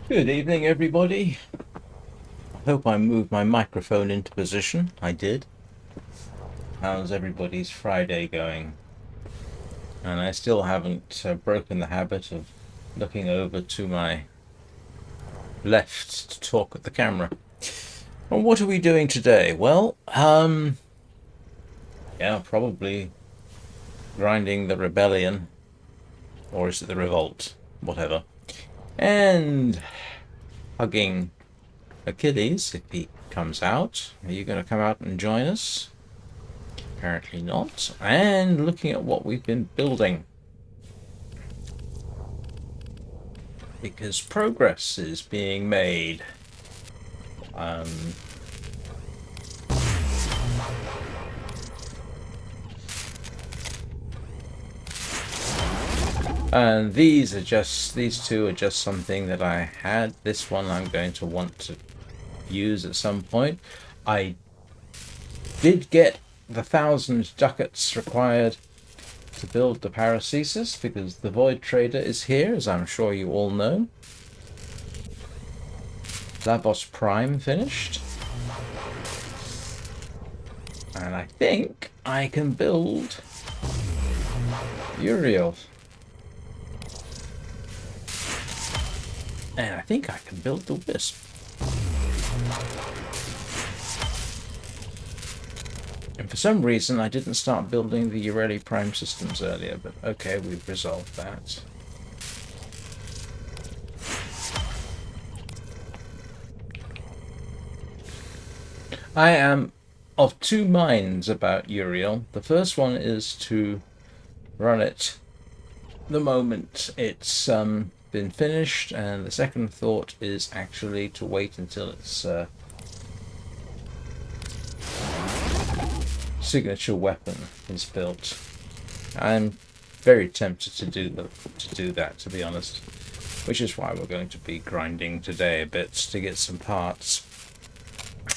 Good evening, everybody. I hope I moved my microphone into position. I did. How's everybody's Friday going? And I still haven't broken the habit of looking over to my left to talk at the camera. Well, what are we doing today? Well, yeah, probably grinding the rebellion, or is it the revolt? Whatever. And hugging Achilles if he comes out. Are you going to come out and join us? Apparently not. And looking at what we've been building. Because progress is being made. And these two are just something that I had. This one I'm going to want to use at some point. I did get the 1,000 ducats required to build the paracesis because the void trader is here, as I'm sure you all know. Lavos Prime finished. And I think I can build Uriel. And I think I can build the Wisp. And for some reason I didn't start building the Ureli Prime systems earlier, but okay, we've resolved that. I am of two minds about Uriel. The first one is to run it the moment it's been finished, and the second thought is actually to wait until it's signature weapon is built. I'm very tempted to do that, to be honest, which is why we're going to be grinding today a bit to get some parts.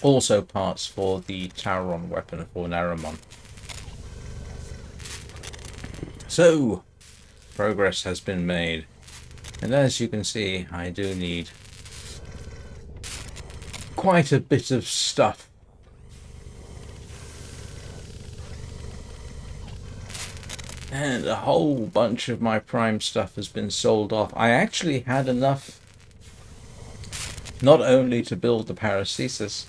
Also parts for the Tauron weapon for Naramon. So, progress has been made. And as you can see, I do need quite a bit of stuff. And a whole bunch of my prime stuff has been sold off. I actually had enough not only to build the paracesis,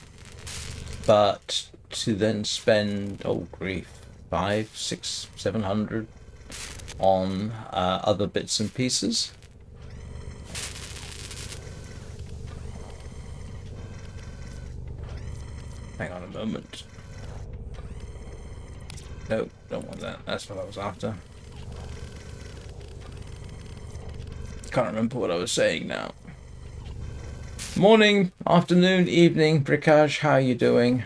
but to then spend, oh grief, 500, 600, 700 on other bits and pieces. Hang on a moment. No, don't want that. That's what I was after. Can't remember what I was saying now. Morning, afternoon, evening, Brickage, how are you doing?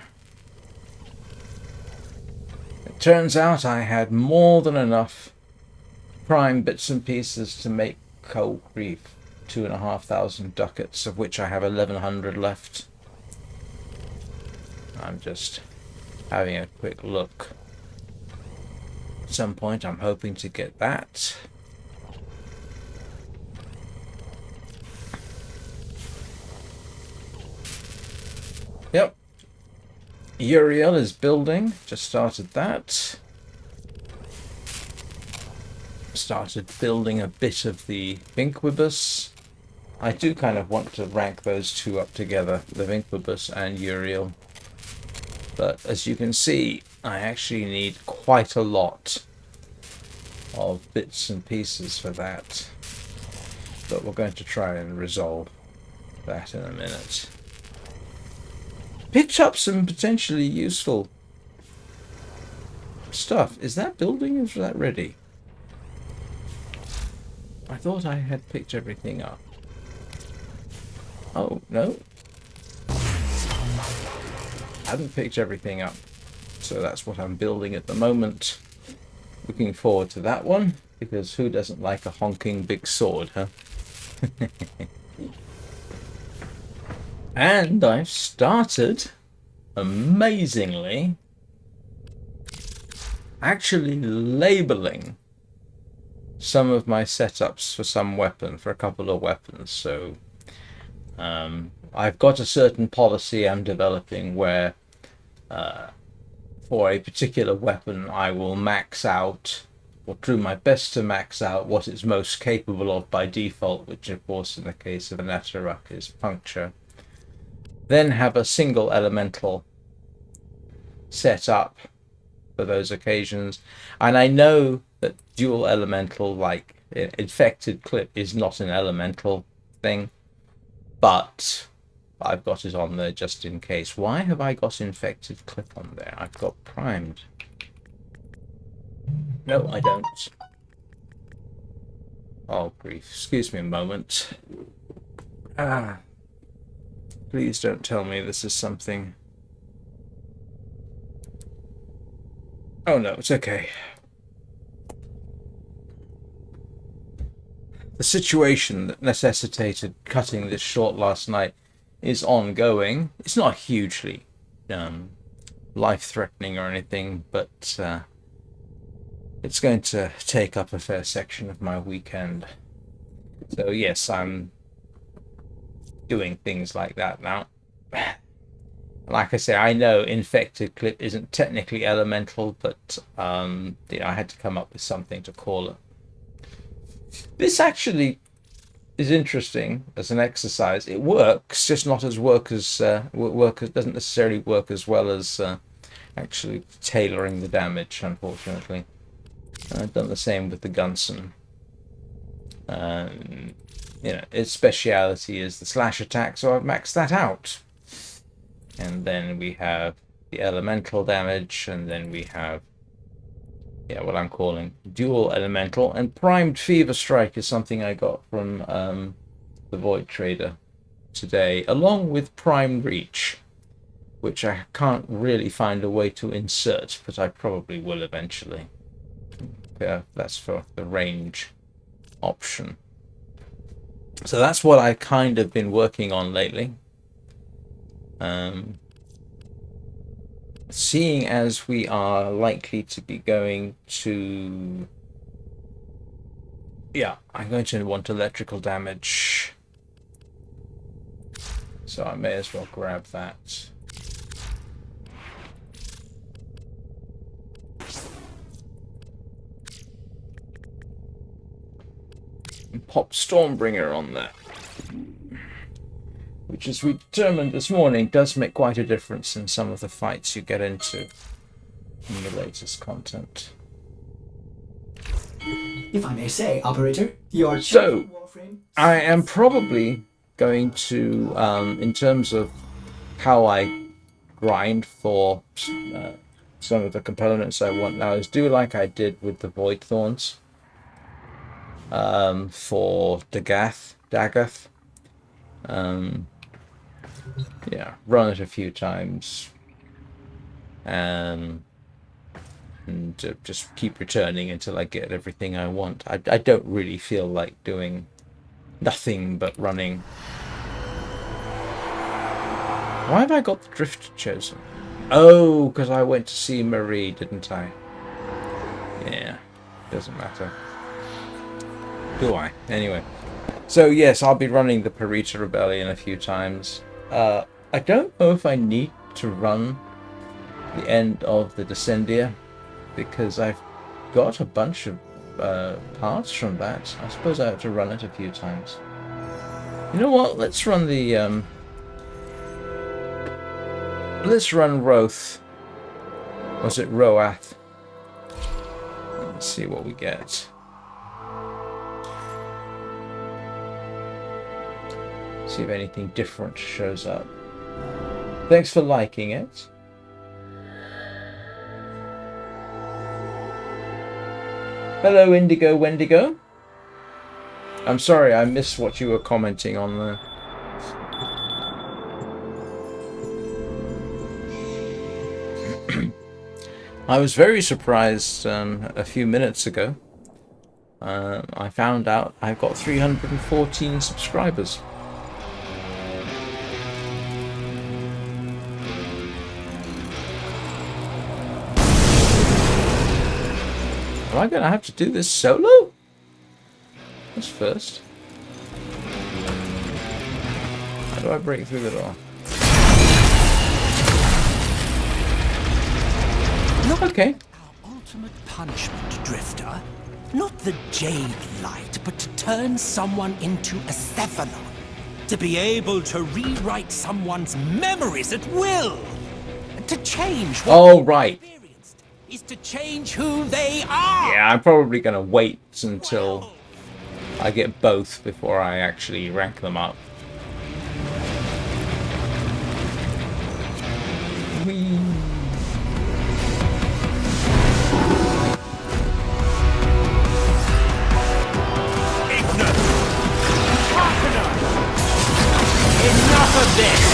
It turns out I had more than enough prime bits and pieces to make, oh grief, 2,500 ducats, of which I have 1,100 left. I'm just having a quick look. At some point I'm hoping to get that. Yep. Uriel is building. Just started that. Started building a bit of the Vinquibus. I do kind of want to rank those two up together, the Vinquibus and Uriel. But as you can see, I actually need quite a lot of bits and pieces for that. But we're going to try and resolve that in a minute. Picked up some potentially useful stuff. Is that building or is that ready? I thought I had picked everything up. Oh, no. Hadn't picked everything up, so that's what I'm building at the moment. Looking forward to that one, because who doesn't like a honking big sword, huh? And I've started, amazingly, actually labeling some of my setups for some weapon, for a couple of weapons. So I've got a certain policy I'm developing where for a particular weapon I will max out, or do my best to max out what it's most capable of by default, which of course in the case of an Atarak is puncture. Then have a single elemental set up for those occasions. And I know that dual elemental, like infected clip, is not an elemental thing, but I've got it on there just in case. Why have I got infected clip on there? I've got primed. No, I don't. Oh, grief. Excuse me a moment. Please don't tell me this is something. Oh no, it's okay. The situation that necessitated cutting this short last night is ongoing. It's not hugely life-threatening or anything, but it's going to take up a fair section of my weekend. So yes, I'm doing things like that now. Like I say, I know infected clip isn't technically elemental, but I had to come up with something to call it. This actually is interesting as an exercise. It works, just not as doesn't necessarily work as well as actually tailoring the damage, unfortunately. I've done the same with the Gunson. Its speciality is the slash attack, so I've maxed that out. And then we have the elemental damage, and then we have what I'm calling dual elemental. And primed fever strike is something I got from the Void Trader today, along with primed reach, which I can't really find a way to insert, but I probably will eventually. That's for the range option. So that's what I've kind of been working on lately. Seeing as we are likely to be going to... Yeah, I'm going to want electrical damage. So I may as well grab that. And pop Stormbringer on there. Which, as we determined this morning, does make quite a difference in some of the fights you get into in the latest content. If I may say, operator, your so I am probably going to, in terms of how I grind for some of the components I want now, is do like I did with the Void Thorns for Dagath. Run it a few times, and just keep returning until I get everything I want. I don't really feel like doing nothing but running. Why have I got the drift chosen? Oh, because I went to see Marie, didn't I? Yeah, doesn't matter. Do I? Anyway. So yes, I'll be running the Perita Rebellion a few times. I don't know if I need to run the end of the Descendia, because I've got a bunch of parts from that. I suppose I have to run it a few times. You know what? Let's run the... let's run Roth. Was it Roath? Let's see what we get. See if anything different shows up. Thanks for liking it. Hello, Indigo Wendigo. I'm sorry, I missed what you were commenting on there. I was very surprised a few minutes ago. I found out I've got 314 subscribers. Am I going to have to do this solo? That's first. do I break through the door? Okay. Our ultimate punishment, Drifter. Not the jade light, but to turn someone into a cephalon. To be able to rewrite someone's memories at will. To change what Oh, right. they've experienced is to change who they are. Yeah, I'm probably going to wait until I get both before I actually rank them up. Whee. Enough of this!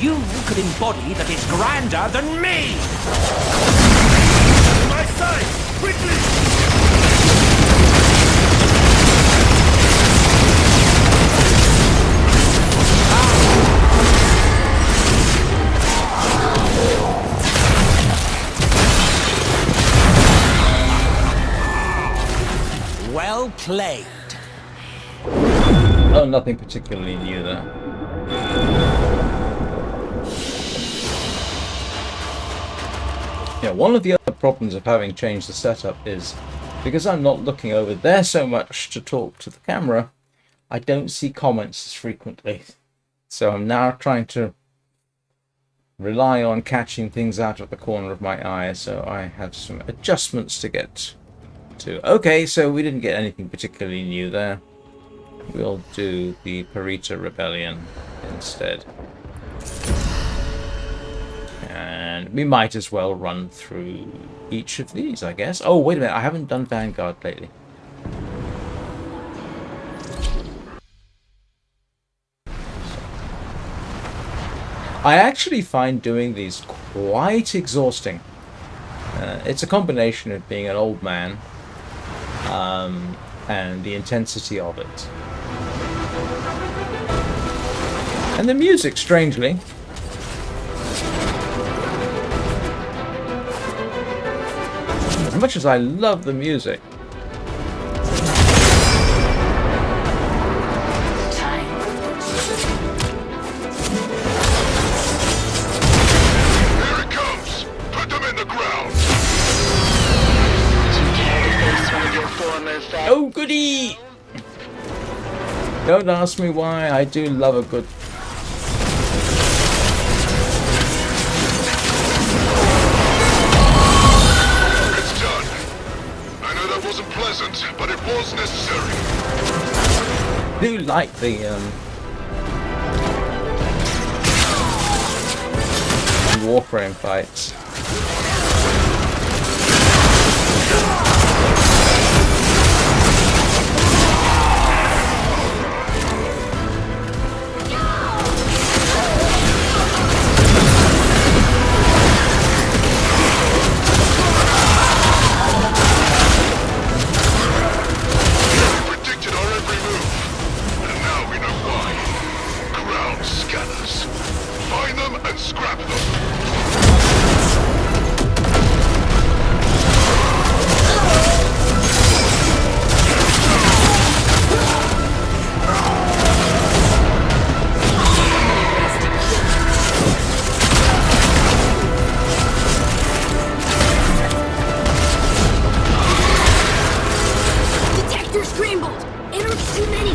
You could embody that is grander than me! To my side! Quickly! Well played. Oh, nothing particularly new there. Yeah, one of the other problems of having changed the setup is because I'm not looking over there so much to talk to the camera, I don't see comments as frequently. So I'm now trying to rely on catching things out of the corner of my eye, so I have some adjustments to get to. Okay, so we didn't get anything particularly new there. We'll do the Perita Rebellion instead. And we might as well run through each of these, I guess. Oh, wait a minute. I haven't done Vanguard lately. I actually find doing these quite exhausting. It's a combination of being an old man and the intensity of it. And the music, strangely. As much as I love the music. Here it comes! Put them in the ground! Oh, goody! Don't ask me why. I do love a good... It's done. I know that wasn't pleasant, but it was necessary. do like the Warframe fights. Predicted our every move, and now we know why. Ground scanners. Find them and scrap them. Detector scrambled! Errors too many!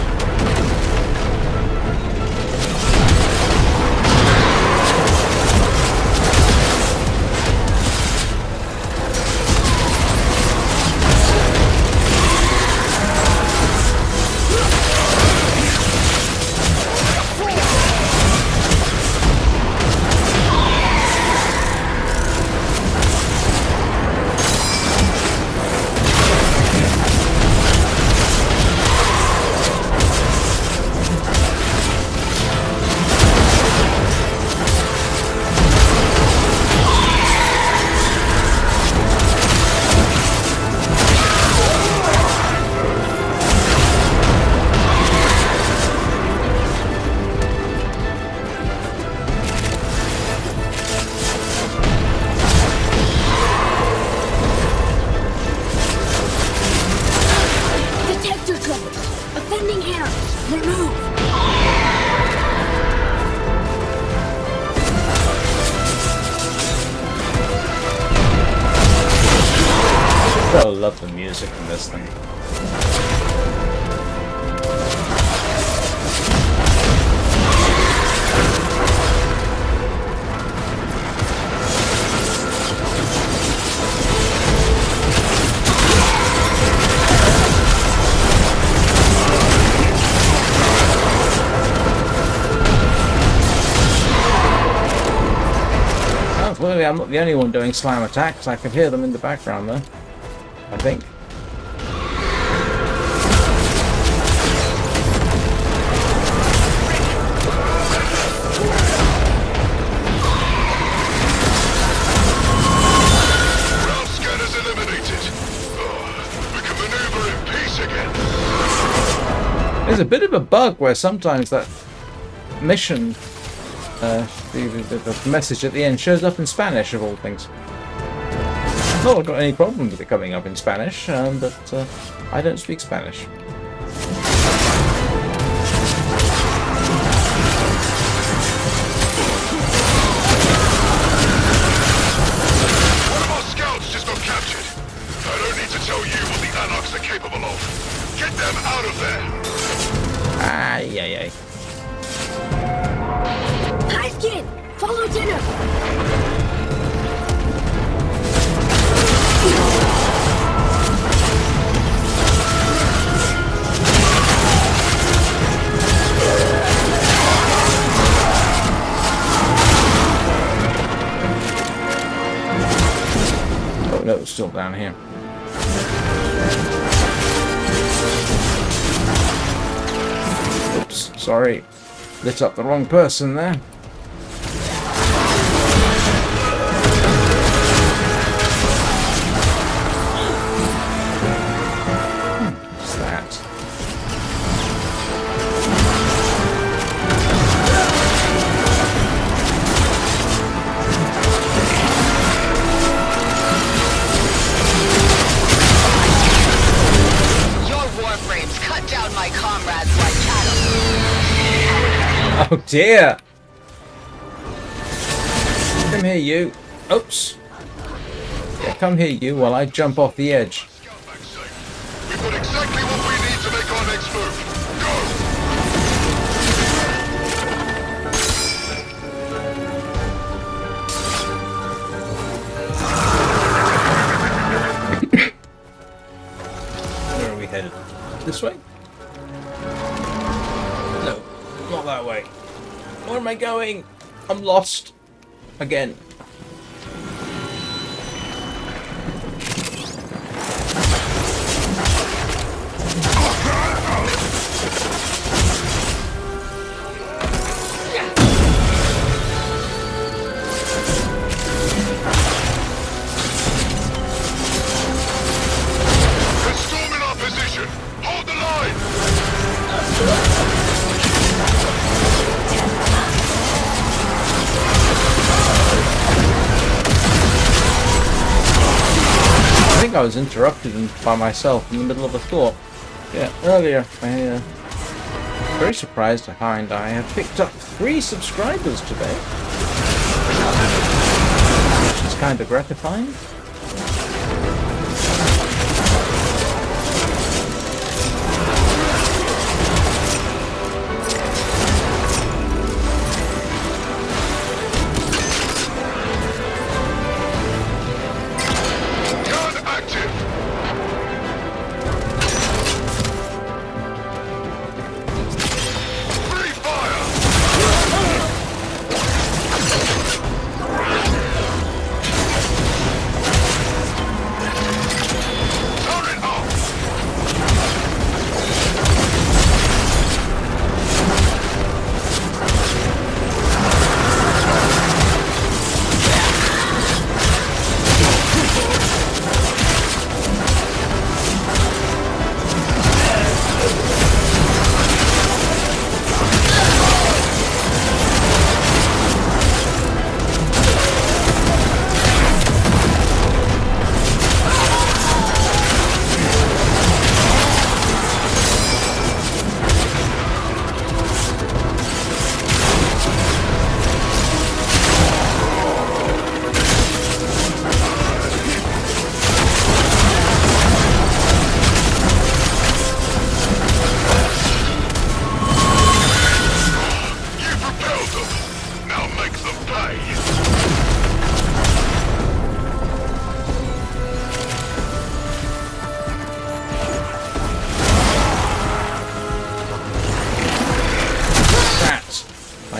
gotta love the music in this thing. Clearly I'm not the only one doing slam attacks. I can hear them in the background though, I think. Ground scanners eliminated. We can maneuver in peace again. There's a bit of a bug where sometimes that mission, the message at the end shows up in Spanish, of all things. Not I've got any problem with it coming up in Spanish, but I don't speak Spanish. One of our scouts just got captured. I don't need to tell you what the Anarchs are capable of. Get them out of there. Ay, ay, ay. Hi, Skid! Follow dinner! Oh no, it's still down here. Oops, sorry. Lit up the wrong person there. What's that? Your Warframes cut down my comrades like cattle. Oh dear! Come here, you. Oops. Yeah, come here, you, while I jump off the edge. Scout back safe. We've got exactly what we need to make our next move. Go! Where are we headed? This way? No, not that way. Where am I going? I'm lost. Again. They're storming our position. Hold the line. I think I was interrupted by myself in the middle of a thought. Yeah, earlier I very surprised to find I have picked up 3 subscribers today, which is kind of gratifying. Gun active. Free fire.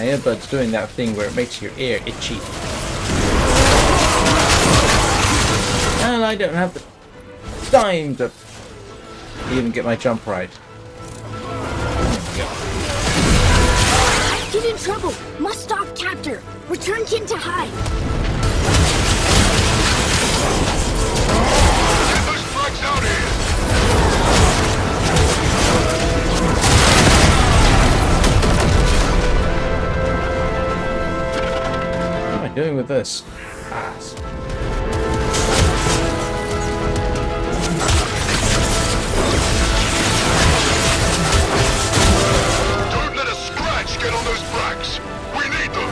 earbud's doing that thing where it makes your ear itchy. And I don't have the time to even get my jump right. Get in trouble. Must stop captor. Return kin to hide. Get those frags out here! What am I doing with this? Don't let a scratch get on those frags! We need them!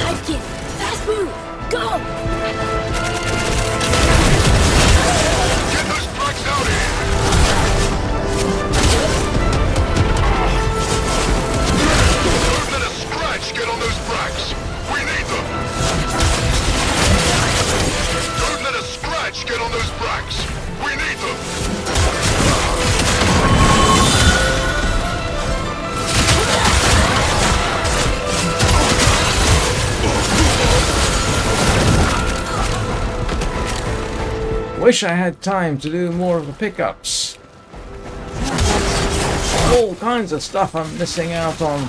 Hide kin. Fast move. Go. Get those frags out here! Don't let a scratch get on those frags! We need them! Don't let a scratch get on those frags! We need them! Wish I had time to do more of the pickups. All kinds of stuff I'm missing out on.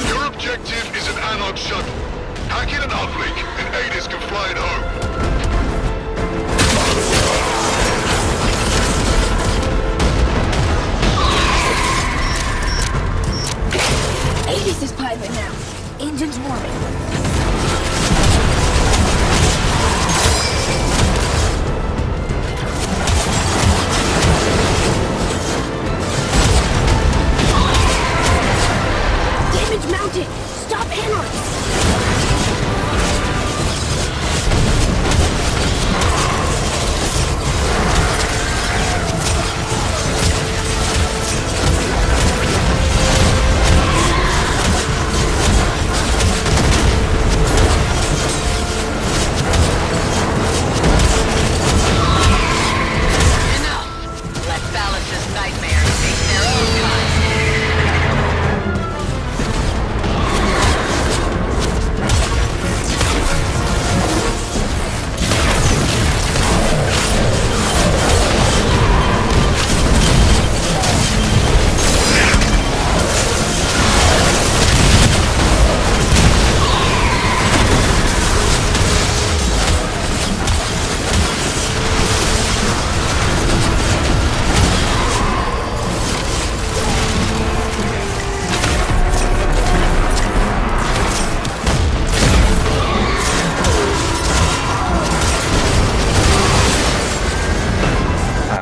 Your objective is an analog shuttle. Hack in an uplink, and Adis can fly it home. Aegis is pilot now. Engines warming. Damage mounted. Stop anarchs. Enough! Let Valus's nightmares take their own time.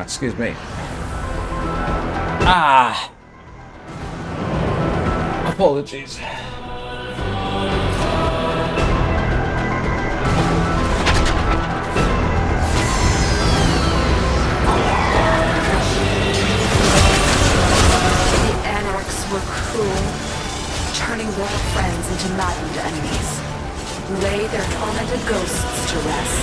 Excuse me. Ah! Apologies. Anarchs were cruel, turning loyal friends into maddened enemies. Lay their tormented ghosts to rest.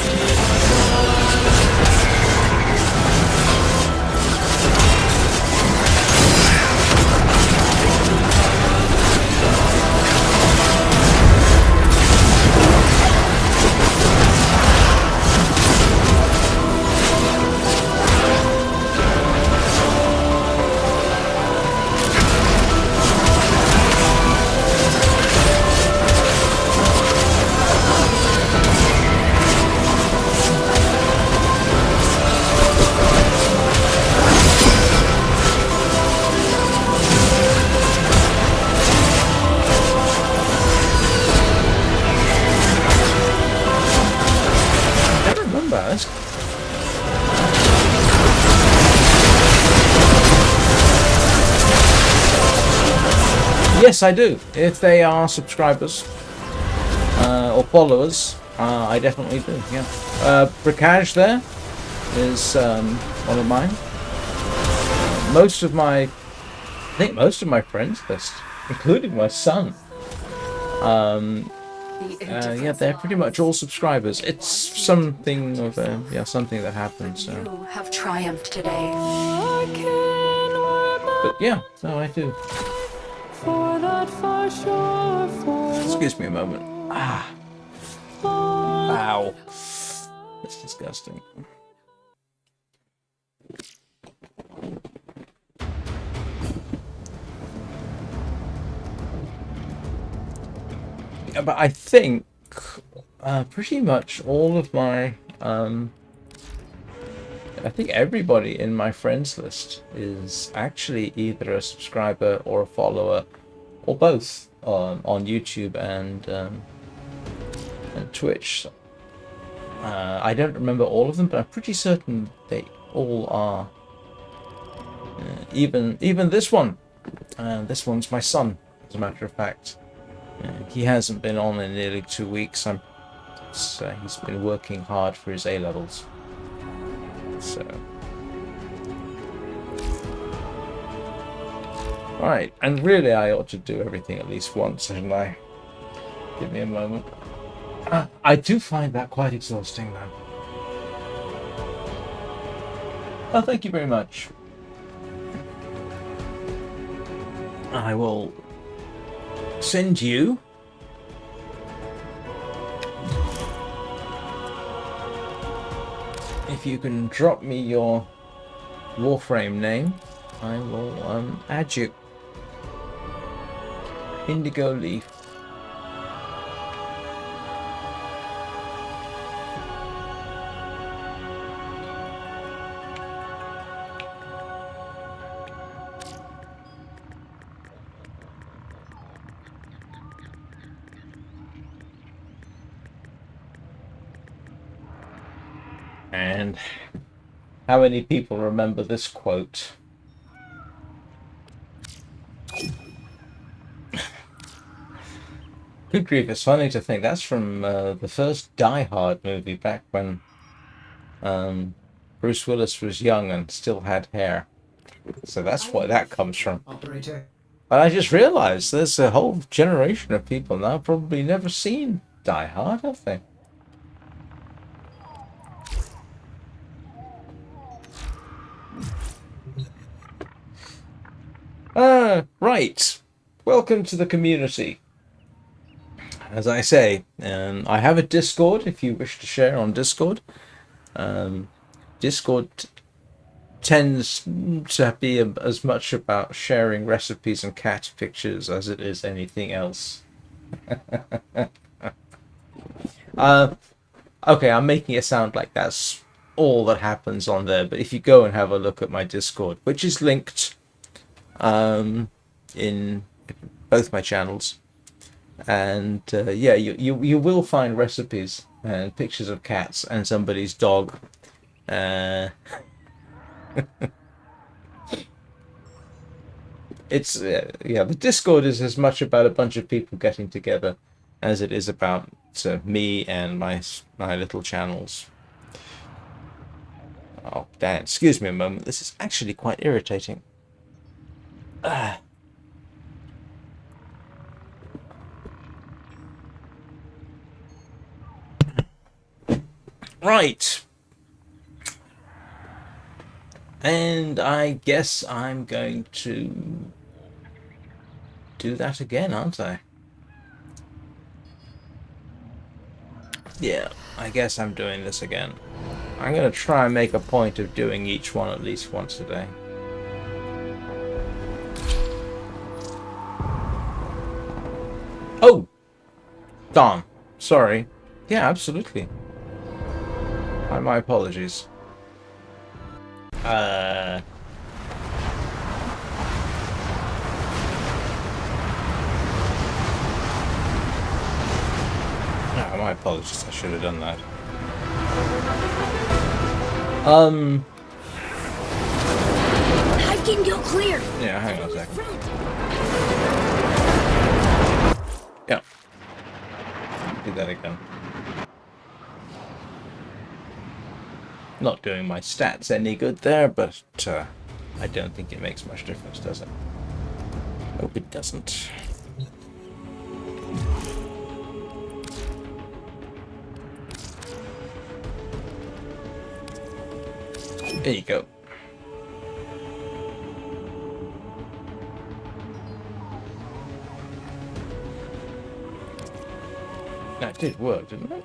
Yes, I do. If they are subscribers or followers, I definitely do. Yeah. Bricage there is one of mine. Most of my think most of my friends list, including my son. Yeah, they're pretty much all subscribers. It's something of something that happens. So. You have triumphed today. But yeah, no, I do. Excuse me a moment. Ah. Ow. That's disgusting. Yeah, but I think pretty much all of my I think everybody in my friends list is actually either a subscriber or a follower, or both, on YouTube and Twitch. I don't remember all of them, but I'm pretty certain they all are. Even this one. This one's my son, as a matter of fact. He hasn't been on in nearly 2 weeks. He's been working hard for his A-levels. So. Right, and really I ought to do everything at least once, shouldn't I? Give me a moment. I do find that quite exhausting, though. Oh, thank you very much. I will send you if you can drop me your Warframe name, I will add you. Indigo Leaf. And how many people remember this quote? Good grief, it's funny to think that's from the first Die Hard movie back when Bruce Willis was young and still had hair. So that's what that comes from. Operator. But I just realized there's a whole generation of people now probably never seen Die Hard, have they? Right. Welcome to the community. As I say, I have a Discord if you wish to share on Discord. Discord tends to be as much about sharing recipes and cat pictures as it is anything else. Okay, I'm making it sound like that's all that happens on there, but if you go and have a look at my Discord, which is linked in both my channels, and yeah, you will find recipes and pictures of cats and somebody's dog. It's yeah, the Discord is as much about a bunch of people getting together as it is about me and my little channels. Oh, Dan, excuse me a moment. This is actually quite irritating. Right. And I guess I'm going to do that again, aren't I? Yeah, I guess I'm doing this again. I'm going to try and make a point of doing each one at least once a day. Oh! Darn. Sorry. Yeah, absolutely. My apologies. No, my apologies. I should have done that. I can go clear. Yeah, hang on a second. Yeah. Do that again. Not doing my stats any good there, but I don't think it makes much difference, does it? Nope, it doesn't. There you go. That did work, didn't it?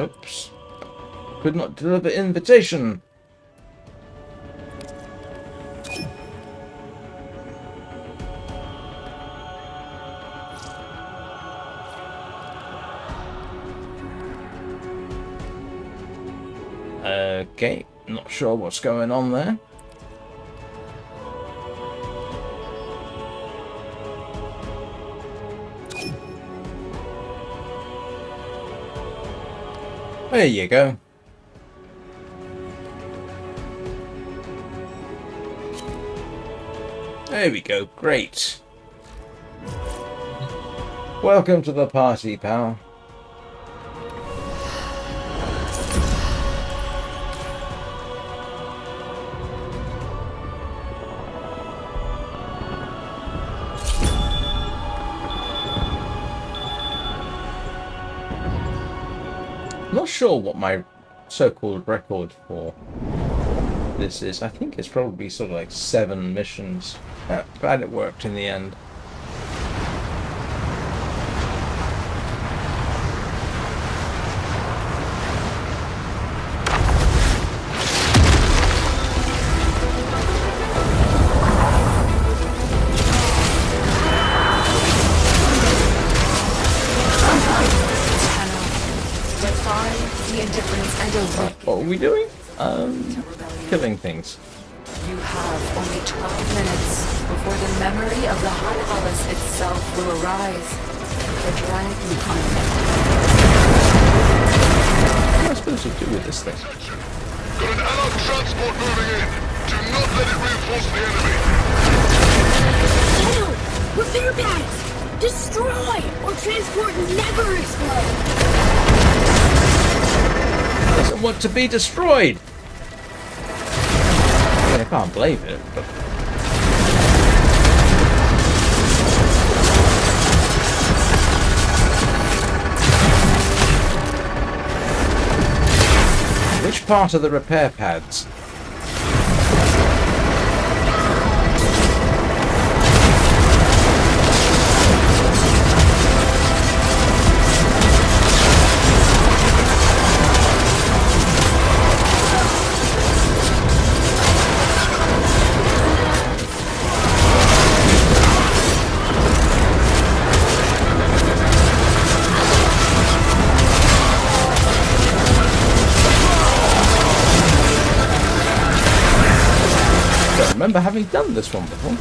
Oops. Could not deliver invitation. Okay, not sure what's going on there. There you go. There we go, great. Welcome to the party, pal. Not sure what my so-called record for this is. I think it's probably sort of like 7 missions. Glad it worked in the end. What are we doing? Killing things. You have only 12 minutes before the memory of the High Palace itself will arise. The dragon What am I supposed to do with this thing? Got an allied transport moving in. Do not let it reinforce the enemy. No! Repair bags! Destroy! Or transport never explode! Doesn't want to be destroyed. I mean, I can't blame it, but which part of the repair pads? I remember having done this one before.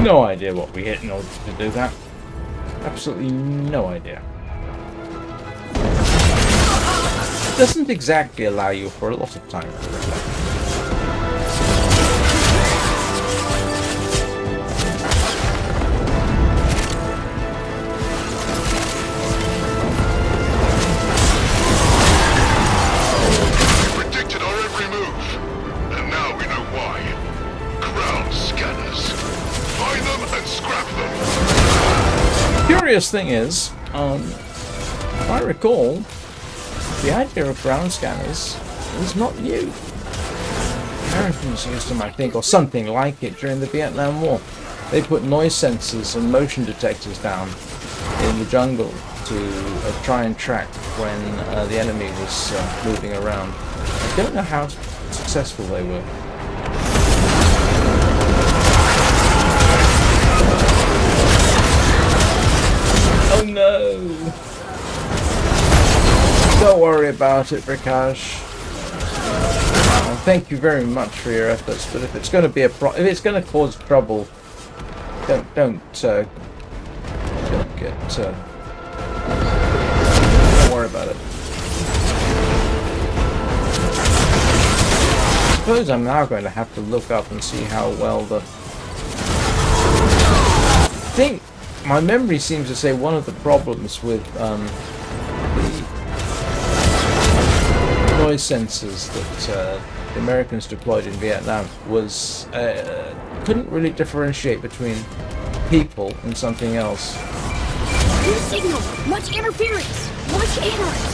No idea what we hit in order to do that. Absolutely no idea. Doesn't exactly allow you for a lot of time to reflect. Predicted our every move, and now we know why. Ground scanners. Find them and scrap them. Curious thing is, if I recall, the idea of ground scanners is not new. Americans used them, I think, or something like it during the Vietnam War. They put noise sensors and motion detectors down in the jungle to try and track when the enemy was moving around. I don't know how successful they were. no! Don't worry about it, Prakash. Thank you very much for your efforts, but if it's going to be if it's going to cause trouble, don't get don't worry about it. I suppose I'm now going to have to look up and see how well the... I think my memory seems to say one of the problems with the noise sensors that the Americans deployed in Vietnam was couldn't really differentiate between people and something else. New signal! Much interference! Much ignorance!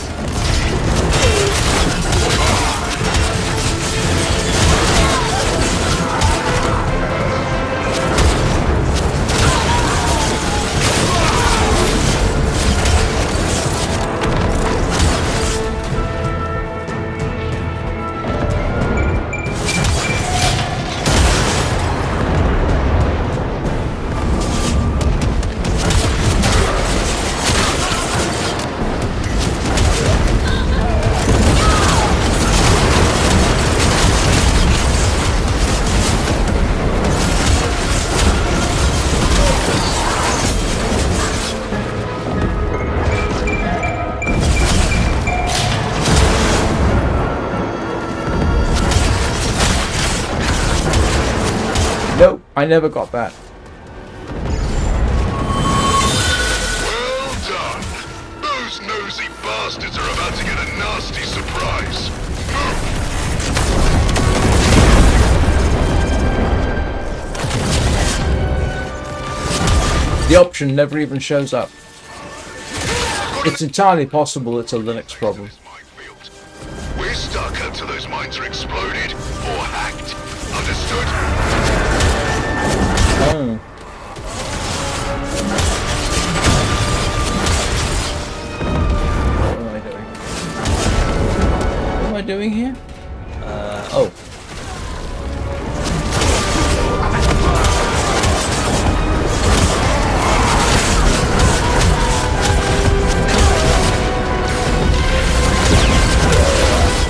Nope, I never got that. Well done. Those nosy bastards are about to get a nasty surprise. The option never even shows up. It's entirely possible it's a Linux problem. We're stuck until those mines are exploded or hacked. Understood? Oh. What am I doing? What am I doing here? Oh.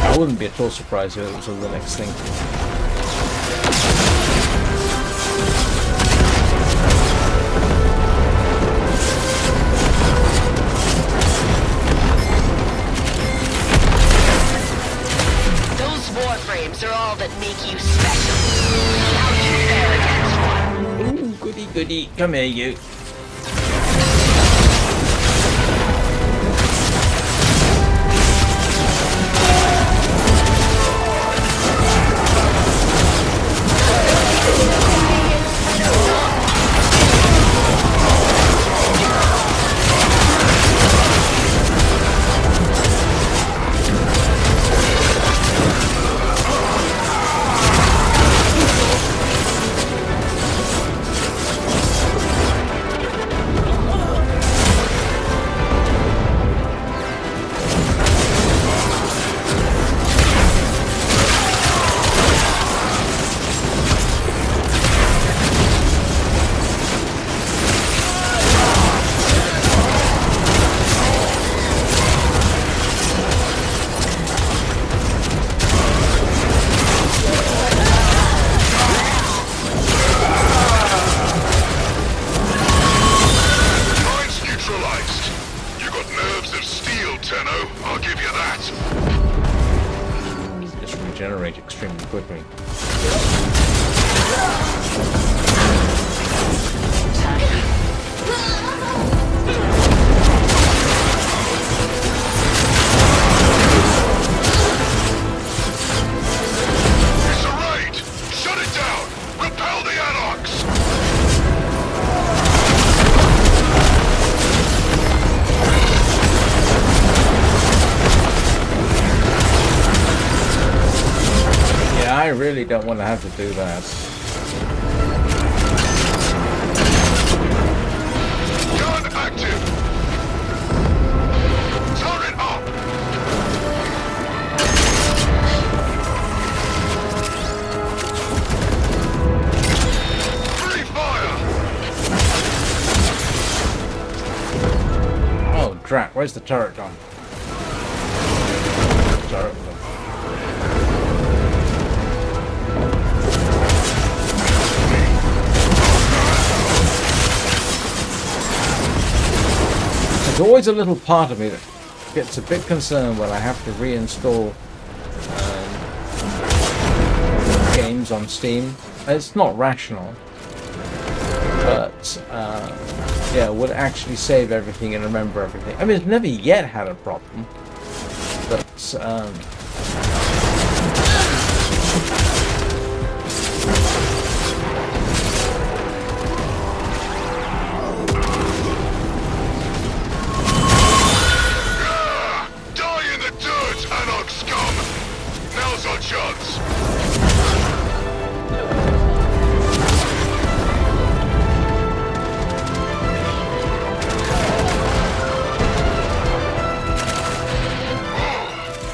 I wouldn't be at all surprised if it was a Linux thing. Those Warframes are all that make you special. How do you fare against one? Ooh, goody goody. Come here, you. Regenerate extremely quickly. It's a raid! Shut it down! Repel the anarchs! Yeah, I really don't want to have to do that. Gun active! Turret up! Free fire! crap, where's the turret gone? Turret. There's always a little part of me that gets a bit concerned when I have to reinstall games on Steam. It's not rational, but yeah, would actually save everything and remember everything. I mean, it's never yet had a problem, but Die in the dirt, Anarch scum! Now's our chance!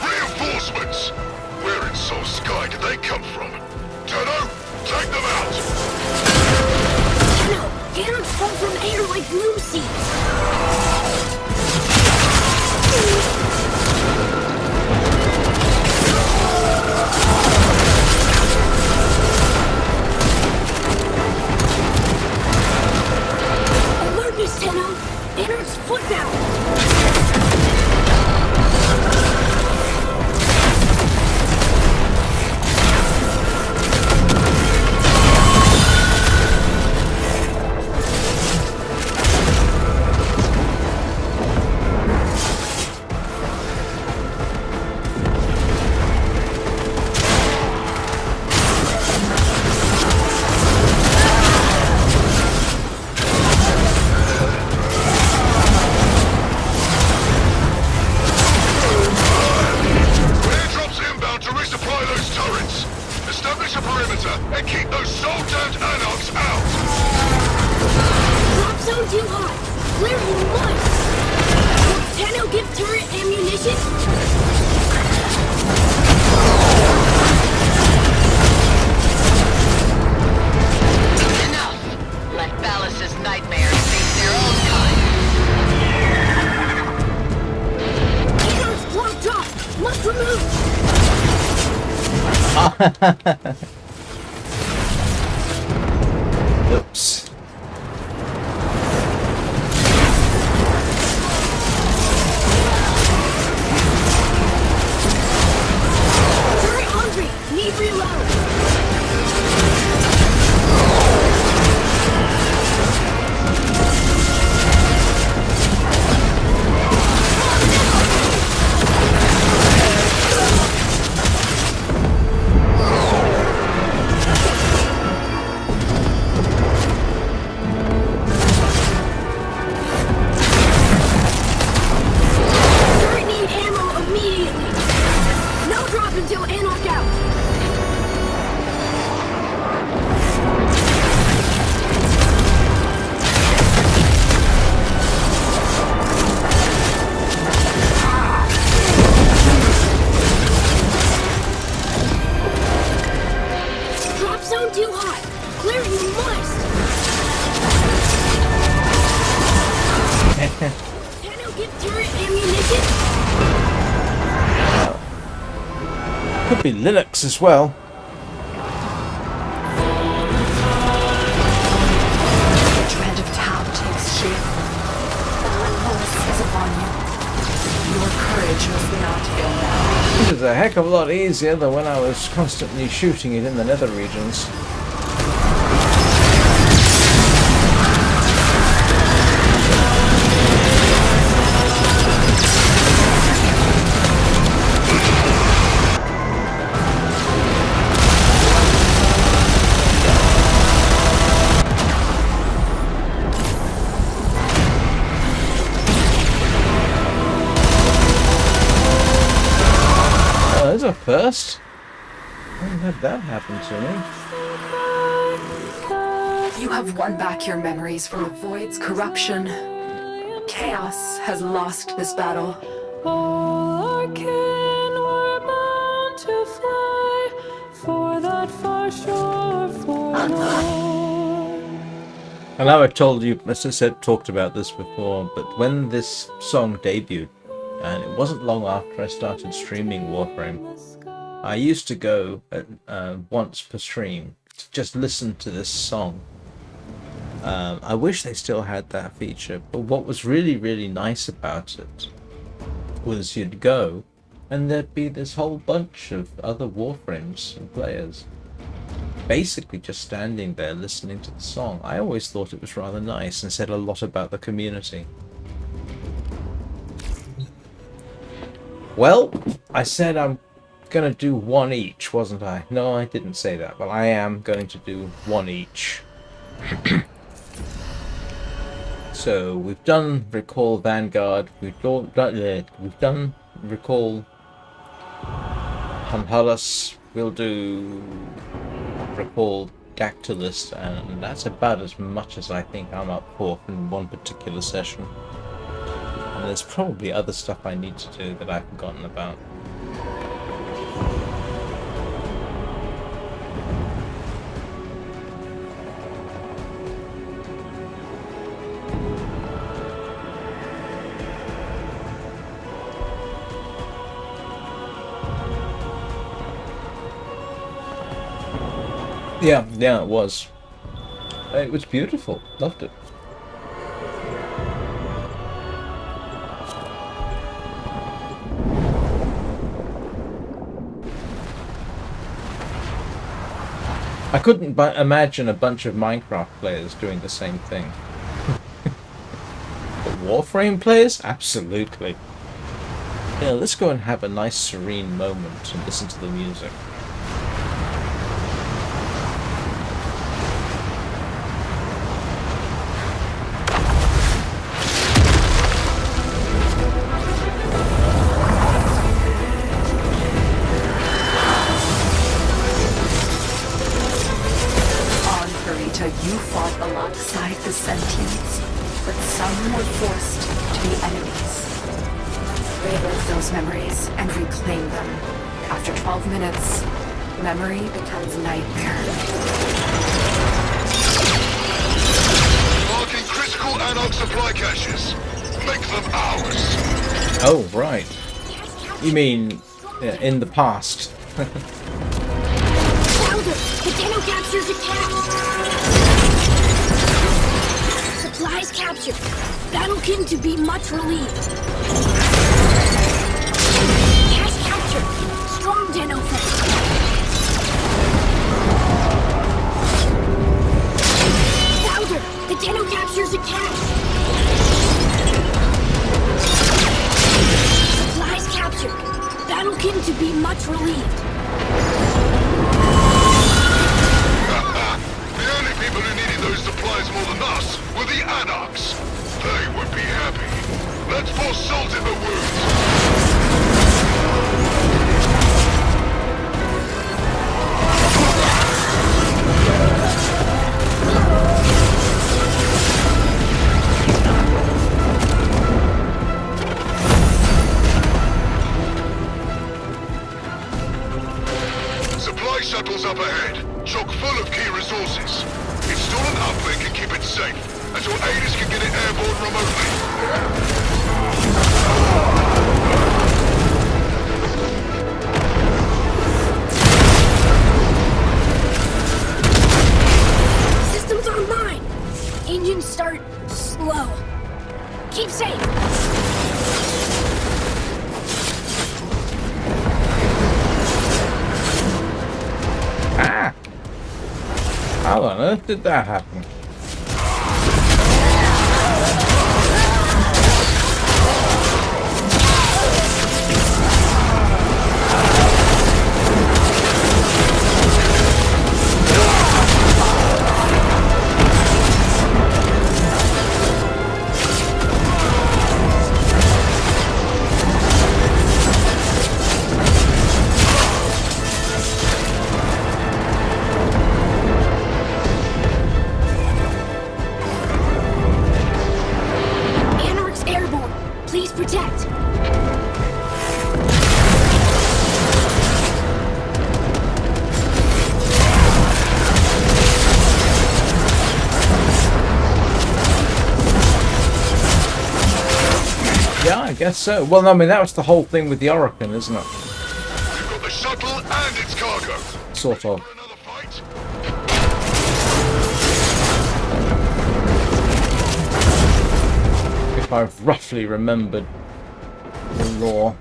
Reinforcements! Where in Soul Sky did they come from? Tenno, take them out! No, cannons fall from air like blue seeds. Alertness, Tenno! Anarch's footbound! Airdrops inbound to resupply those turrets! Establish a perimeter and keep those soul-damned Anarchs out! Drop zone too hot! Clear you must! Will Tenno give turret ammunition? Enough! Let Ballas's nightmares face their own kind. Anarch's block drop! Must remove! oops. Turret hungry! Need reload! Turret need ammo immediately! No drop until Anarch out! Drop zone too hot! Clear you must! Tenno give turret ammunition? Could be Linux as well. The dread of Tau takes shape. The pulse is upon you. Your courage must not fail now. This is a heck of a lot easier than when I was constantly shooting it in the nether regions. There's a first. I haven't had that happen to me. You have won back your memories from the Void's corruption. Chaos has lost this battle. All our kin were bound to fly, 'for that far shore for more. I know I told you, as I said, talked about this before, but when this song debuted, and it wasn't long after I started streaming Warframe, I used to go once per stream to just listen to this song. I wish they still had that feature, but what was really, really nice about it was you'd go and there'd be this whole bunch of other Warframes and players basically just standing there listening to the song. I always thought it was rather nice and said a lot about the community. Well, I said I'm gonna do one each, wasn't I? No, I didn't say that, but I am going to do one each. So we've done Recall Vanguard, we've done Recall Hunhulus, we'll do Recall Dactylist, and that's about as much as I think I'm up for in one particular session. And there's probably other stuff I need to do that I've forgotten about. Yeah, it was. It was beautiful. Loved it. I couldn't imagine a bunch of Minecraft players doing the same thing. But Warframe players? Absolutely. Yeah, let's go and have a nice serene moment and listen to the music. You fought alongside the sentients, but some were forced to be enemies. Relive those memories and reclaim them. After 12 minutes, memory becomes nightmare. Marking critical anarch supply caches. Make them ours. Oh, right. You mean in the past? The Dino captures a cache! Supplies captured. Battlekin to be much relieved. Cache captured. Strong Dino force. Louder! The Dino captures a cache! Supplies captured. Battlekin to be much relieved. People who needed those supplies more than us were the Anarchs. They would be happy. Let's pour salt in the wound. Supply shuttles up ahead, chock full of key resources. Install an uplink and keep it safe until Aegis can get it airborne remotely. Systems online. Engines start slow. Keep safe. Ah! How on earth did that happen? guess so. Well, I mean, that was the whole thing with the Oracle, isn't it? You've got the shuttle and its cargo. Sort of. For another fight? If I've roughly remembered the lore.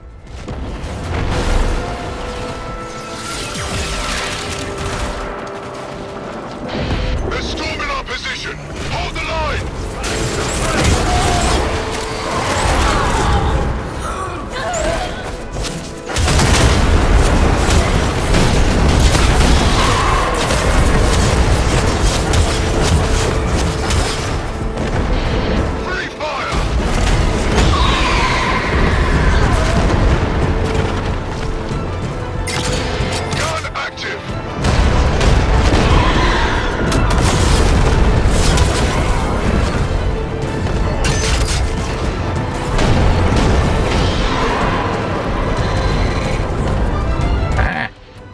They're storming our position. Hold the line. Free fire. Gun active.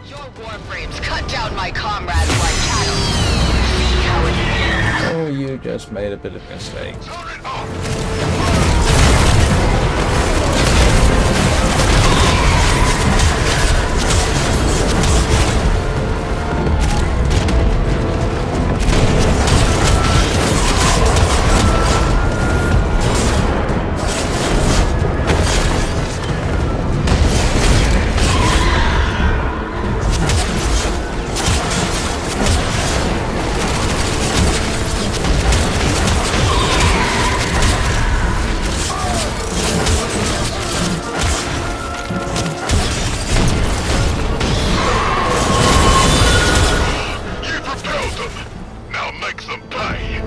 Your Warframes cut down my comrades like cattle. See how it ends. Oh, you just made a bit of a mistake. Turret up. You propelled them. Now make them pay.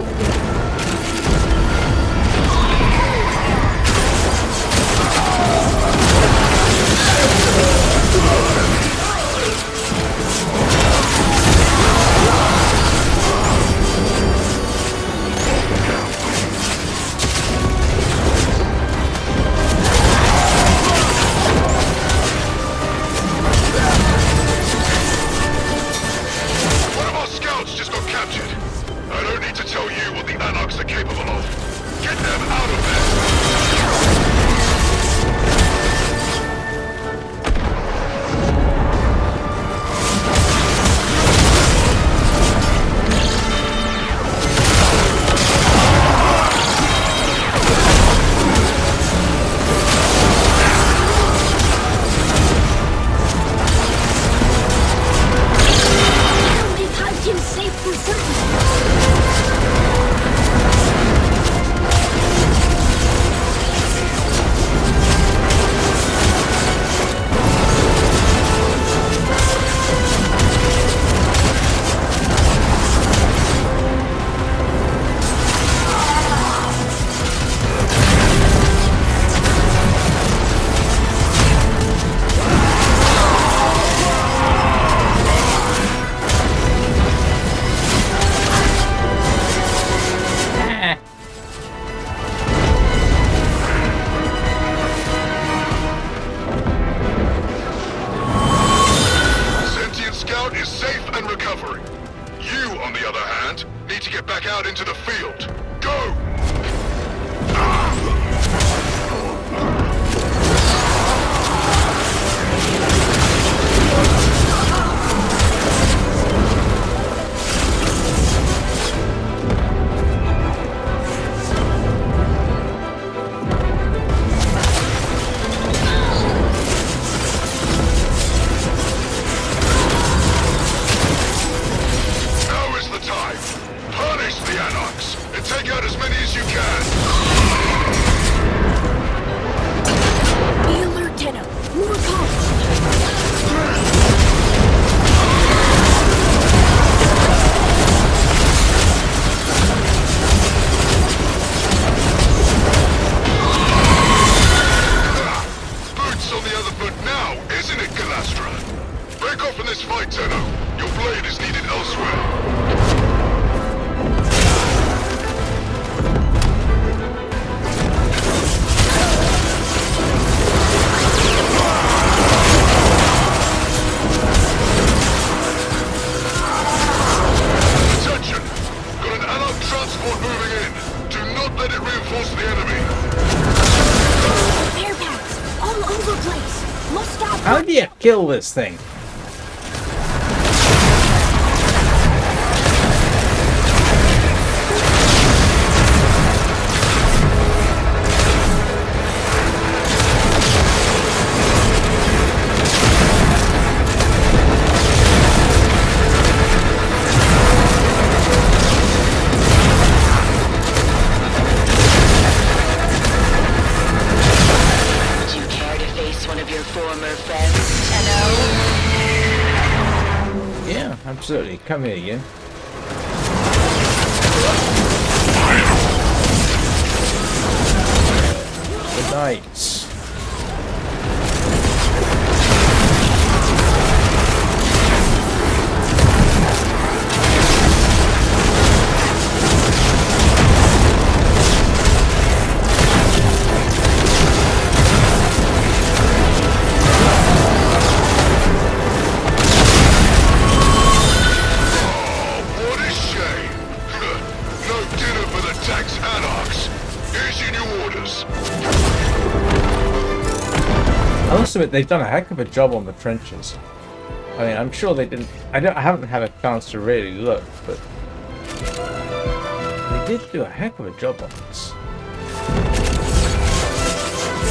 One of our scouts just got captured. I don't need to tell you what the Anarchs are capable of. Get them out of there. They've had him safe for certain. Sentient scout is safe and recovering. You, on the other hand, need to get back out into the field. Go! Now is the time. Punish the Anarchs and take out as many as you can. Be alert, Tenno. More calls. Boots on the other foot now, isn't it, Galastra? Break off in this fight, Tenno. Your blade is needed elsewhere. Attention! Got an Anarch transport moving in. Do not let it reinforce the enemy. Prepare How do you kill this thing? Absolutely. Come here, you. Good night. I must admit, they've done a heck of a job on the trenches. I mean, I'm sure they didn't. I haven't had a chance to really look, but they did do a heck of a job on this.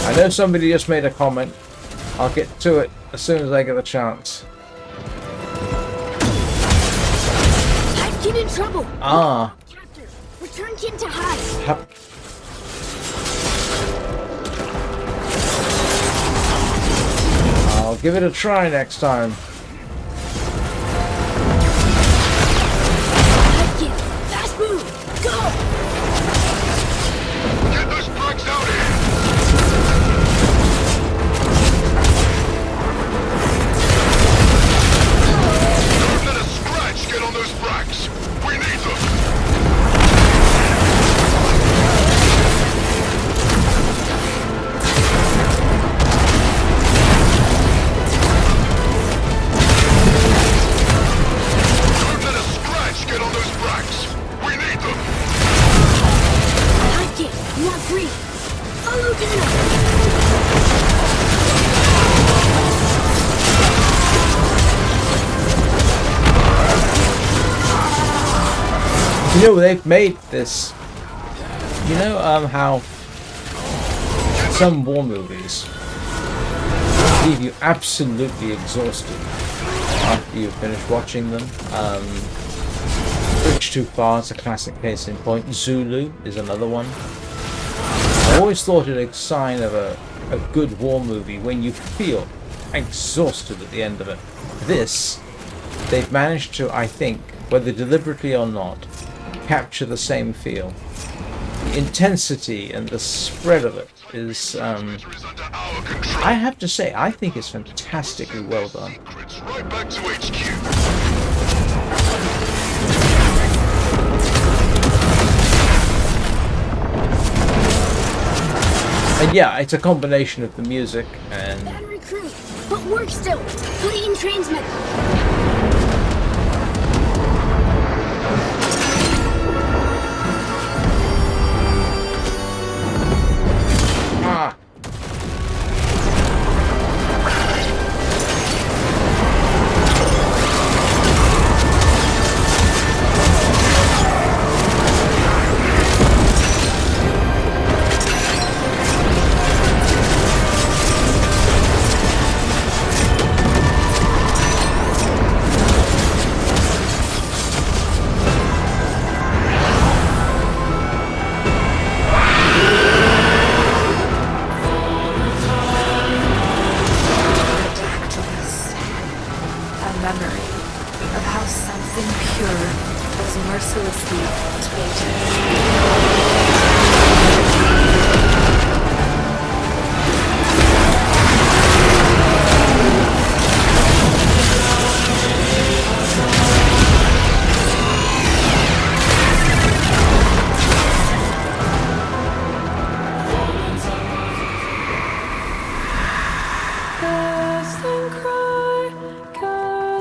I know somebody just made a comment. I'll get to it as soon as I get the chance. I've been in trouble. Ah. Captor, return Kin to hide. I'll give it a try next time. Fast move! Go! Get those bricks out here! Don't let a scratch get on those bricks! We need them! You know, they've made this. You know, how some war movies leave you absolutely exhausted after you've finished watching them. Bridge Too Far is a classic case in point. Zulu is another one. I always thought it a sign of a good war movie when you feel exhausted at the end of it. This, they've managed to, I think, whether deliberately or not, capture the same feel. The intensity and the spread of it is, I have to say, I think it's fantastically well done. Right back to HQ. And yeah, it's a combination of the music and... Battery crew, but work still. Put it in transmit. Ah!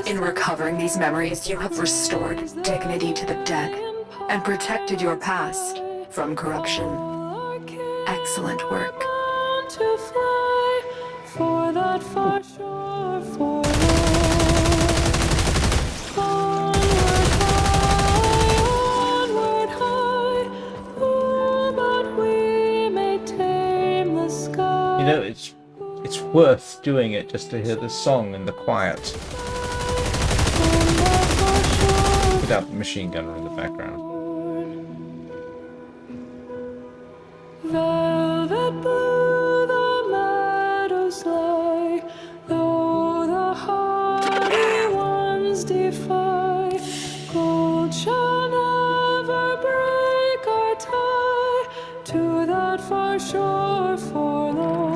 In recovering these memories, you have restored dignity to the dead and protected your past from corruption. Excellent work. To fly for that far shore. You know, it's worth doing it just to hear the song in the quiet. Without the machine gunner in the background. Velvet blue the meadows lie, though the hardy ones defy. Gold shall never break our tie to that far shore forlorn.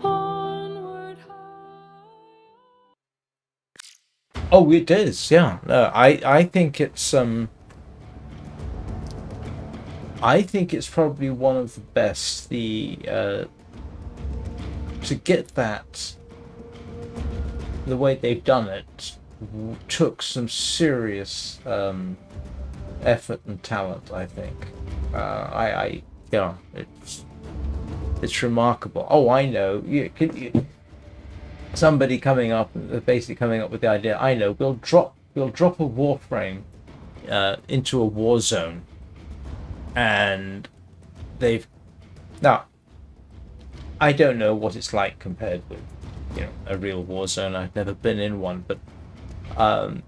Onward high. Oh, it is, yeah. No, I think it's I think it's probably one of the best. To get that, the way they've done it, took some serious effort and talent. I think. Yeah, it's remarkable. Oh, I know. Somebody coming up, basically coming up with the idea. I know. We'll drop a Warframe into a war zone. And they've now I don't know what it's like compared with, you know, a real war zone. I've never been in one, but I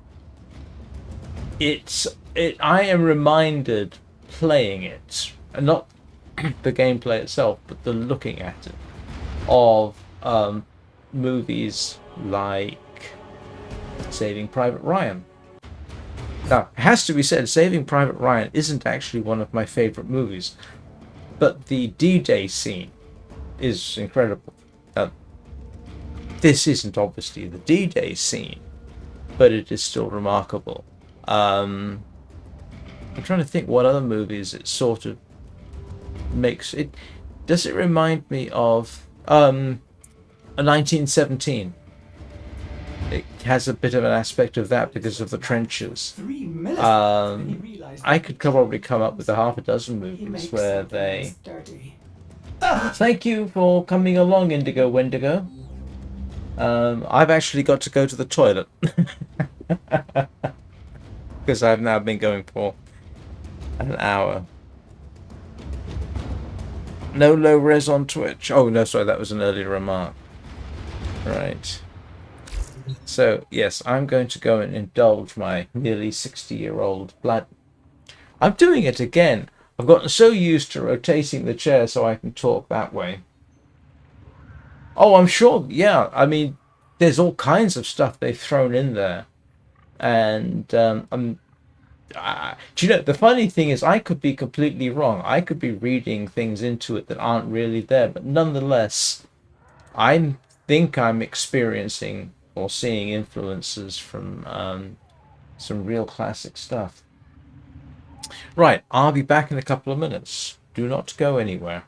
am reminded playing it, and not the gameplay itself, but the looking at it, of movies like Saving Private Ryan. Now, it has to be said, Saving Private Ryan isn't actually one of my favorite movies, but the D-Day scene is incredible. This isn't obviously the D-Day scene, but it is still remarkable. I'm trying to think what other movies it sort of makes it. Does it remind me of a 1917? It has a bit of an aspect of that because of the trenches. I could probably come up with a half a dozen movies where they... Thank you for coming along, Indigo Wendigo. I've actually got to go to the toilet. Because I've now been going for an hour. No low res on Twitch. Oh, no, sorry, that was an earlier remark. Right. So, yes, I'm going to go and indulge my nearly 60-year-old blood. I'm doing it again. I've gotten so used to rotating the chair so I can talk that way. Oh, I'm sure, yeah. I mean, there's all kinds of stuff they've thrown in there. And, do you know, the funny thing is I could be completely wrong. I could be reading things into it that aren't really there. But nonetheless, I think I'm experiencing or seeing influences from some real classic stuff. Right, I'll be back in a couple of minutes. Do not go anywhere.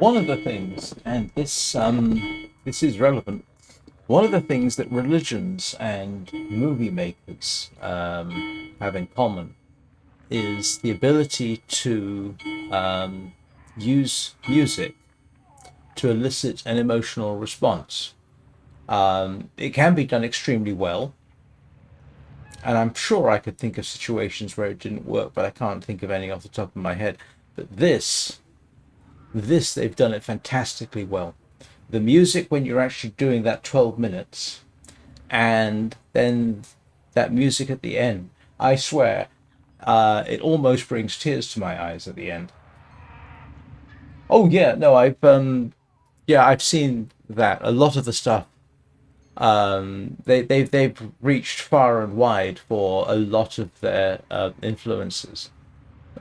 one of the things, and this is relevant, one of the things that religions and movie makers have in common is the ability to use music to elicit an emotional response. It can be done extremely well, and I'm sure I could think of situations where it didn't work, but I can't think of any off the top of my head. But this they've done it fantastically well. The music, when you're actually doing that 12 minutes, and then that music at the end, I swear, it almost brings tears to my eyes at the end. Oh yeah, no, I've seen that. A lot of the stuff, they've reached far and wide for a lot of their influences.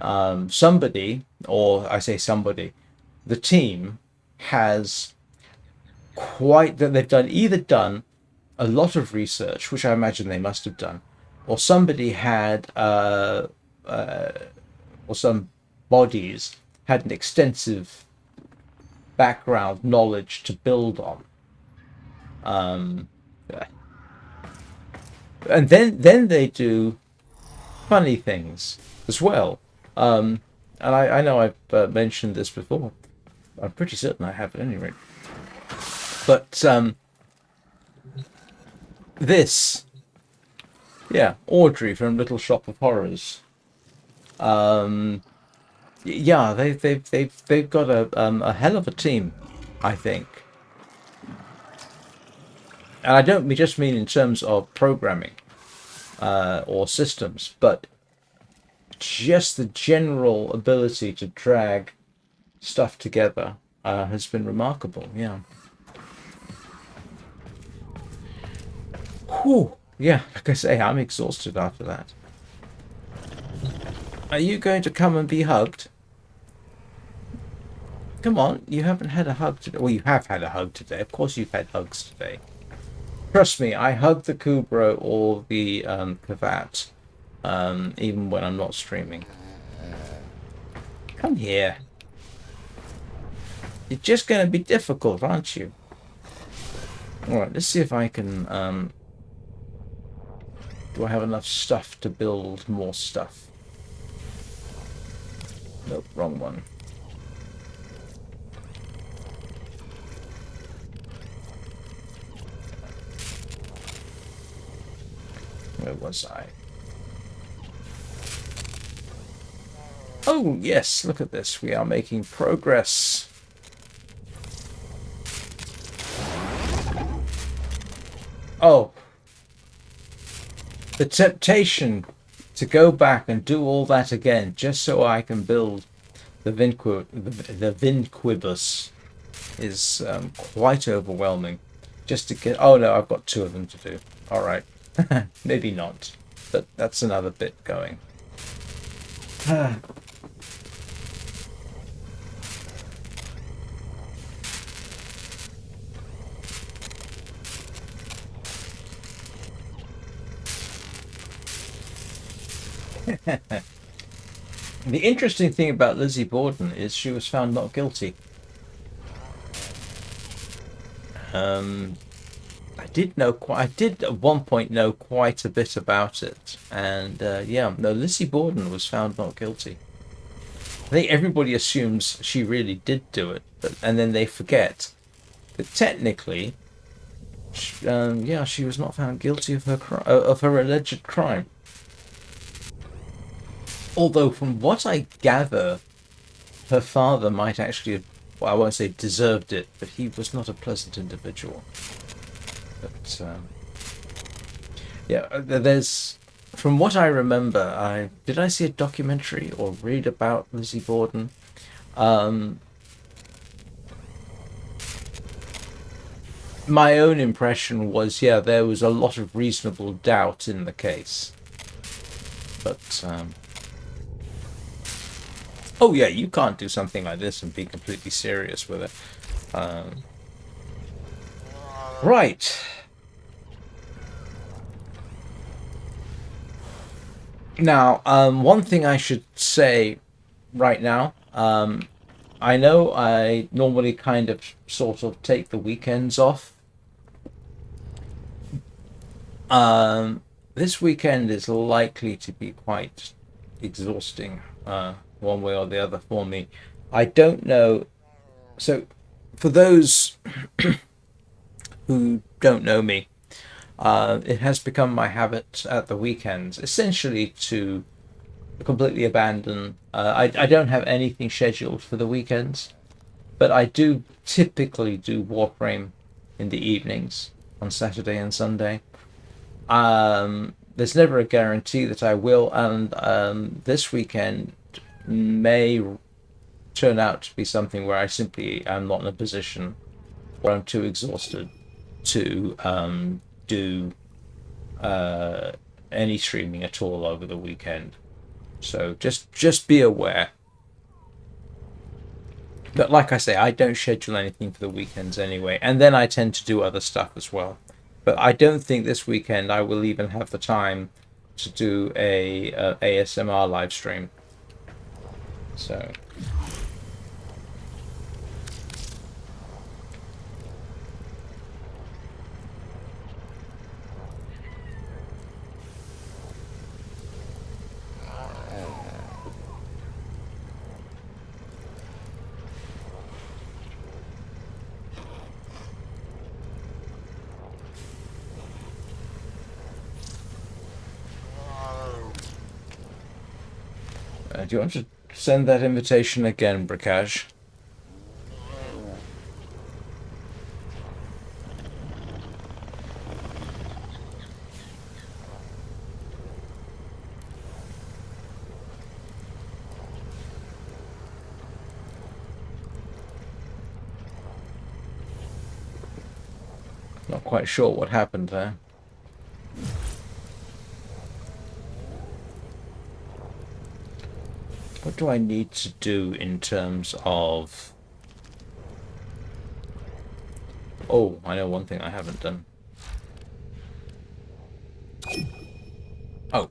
Somebody, or I say somebody, the team has they've done a lot of research, which I imagine they must have done, or somebody had or some bodies had an extensive background knowledge to build on. And then they do funny things as well. And I know I've mentioned this before. I'm pretty certain I have at any rate. But this, yeah, Audrey from Little Shop of Horrors. Yeah, they've got a hell of a team, I think. And I don't just mean in terms of programming or systems, but just the general ability to drag stuff together has been remarkable. Yeah. Whew. Yeah, like I say, I'm exhausted after that. Are you going to come and be hugged? Come on, you haven't had a hug today. Well, you have had a hug today. Of course you've had hugs today. Trust me, I hug the Kubro or the Kavat, even when I'm not streaming. Come here. You're just going to be difficult, aren't you? Alright, let's see if I can... do I have enough stuff to build more stuff? Nope, wrong one. Where was I? Oh, yes, look at this. We are making progress. Oh. The temptation to go back and do all that again just so I can build the Vinquibus is quite overwhelming. Just to get... Oh, no, I've got 2 of them to do. All right. Maybe not, but that's another bit going. The interesting thing about Lizzie Borden is she was found not guilty. I did at one point know quite a bit about it, and yeah, no, Lizzie Borden was found not guilty. I think everybody assumes she really did do it, and then they forget that technically, yeah, she was not found guilty of her alleged crime. Although, from what I gather, her father might actually have, well, I won't say deserved it, but he was not a pleasant individual. But yeah, there's, from what I remember, did I see a documentary or read about Lizzie Borden? My own impression was, yeah, there was a lot of reasonable doubt in the case. But oh yeah, you can't do something like this and be completely serious with it. Right. Now, one thing I should say right now, I know I normally kind of sort of take the weekends off. This weekend is likely to be quite exhausting, one way or the other for me. I don't know. So, for those who don't know me, it has become my habit at the weekends, essentially to completely abandon. I don't have anything scheduled for the weekends, but I do typically do Warframe in the evenings on Saturday and Sunday. There's never a guarantee that I will, and this weekend may turn out to be something where I simply am not in a position where I'm too exhausted to do any streaming at all over the weekend. So just be aware. But like I say, I don't schedule anything for the weekends anyway, and then I tend to do other stuff as well. But I don't think this weekend I will even have the time to do a ASMR live stream. So. Do you want to send that invitation again, Bricage? Not quite sure what happened there. What do I need to do in terms of... Oh, I know one thing I haven't done. Oh.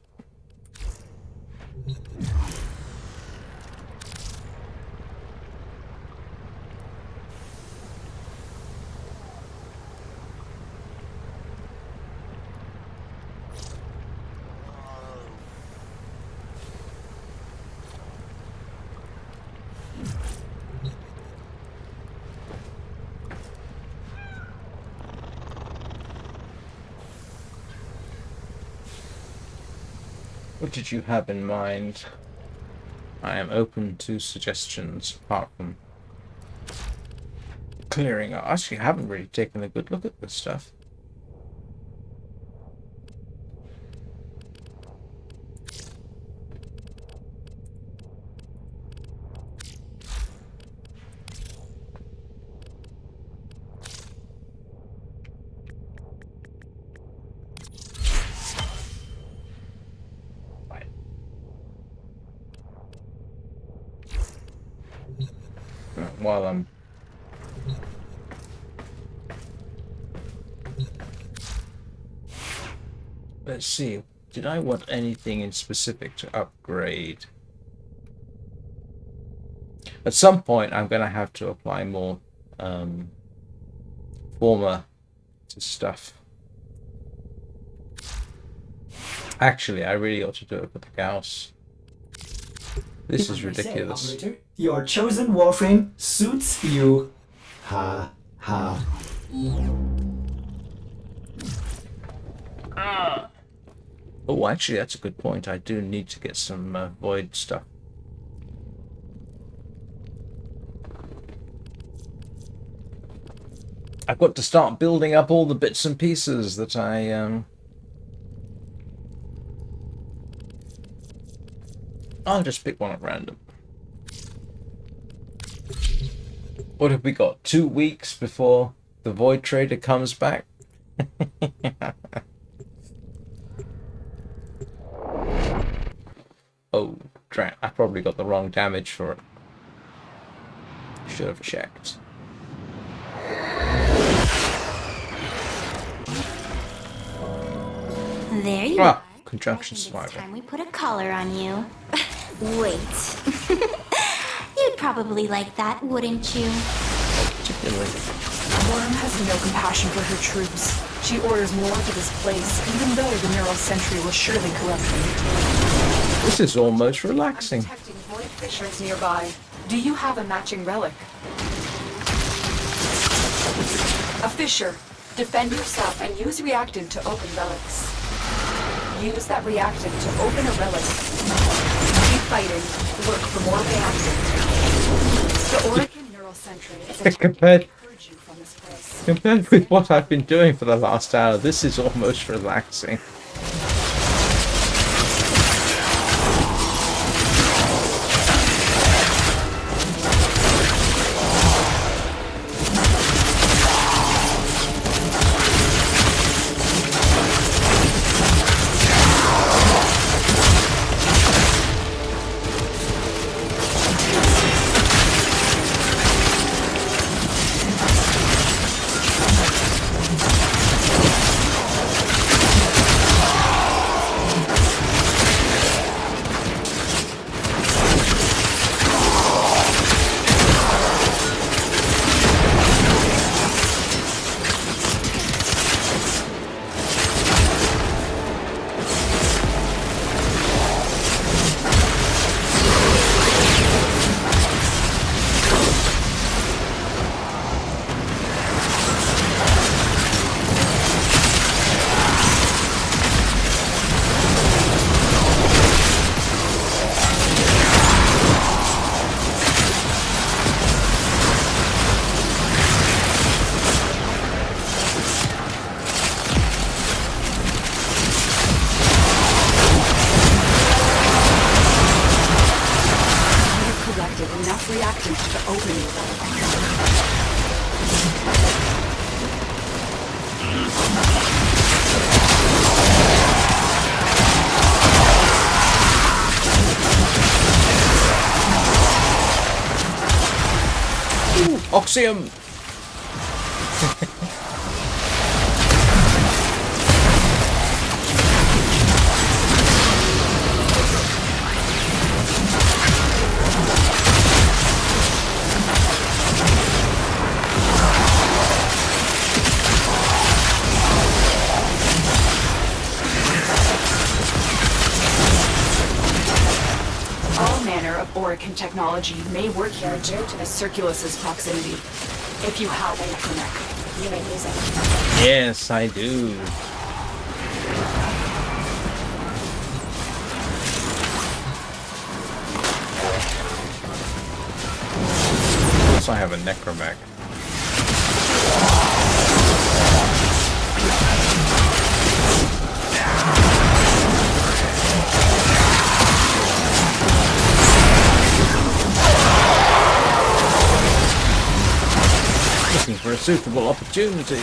What did you have in mind? I am open to suggestions, apart from clearing out. Actually, I haven't really taken a good look at this stuff. While I'm... Let's see, did I want anything in specific to upgrade? At some point I'm going to have to apply more former to stuff. Actually, I really ought to do it with the Gauss. This is ridiculous. Say, operator, your chosen Warframe suits you. Ha ha. Oh, actually, that's a good point. I do need to get some void stuff. I've got to start building up all the bits and pieces that I'll just pick one at random. What have we got? 2 weeks before the Void Trader comes back? Oh, drat. I probably got the wrong damage for it. Should have checked. There you are. Conjunction I think survivor. it's time we put a collar on you. Wait. You'd probably like that, wouldn't you? Particularly. Worm has no compassion for her troops. She orders more to this place, even though the neural sentry will surely corrupt them. This is almost relaxing. Detecting void fissures nearby. Do you have a matching relic? A fissure. Defend yourself and use reactant to open relics. Use that reactant to open a relic. Keep fighting. Look for more reactant. The Oracle neural sentry is a Compared, purge you from this place. compared with what I've been doing for the last hour, this is almost relaxing. Enough reactant to open it. Oxium! All manner of Orican technology may work here due to the Circulus's proximity. If you have a necromancer, you may use it. Yes, I do. Of course I have a necromech. Looking for a suitable opportunity.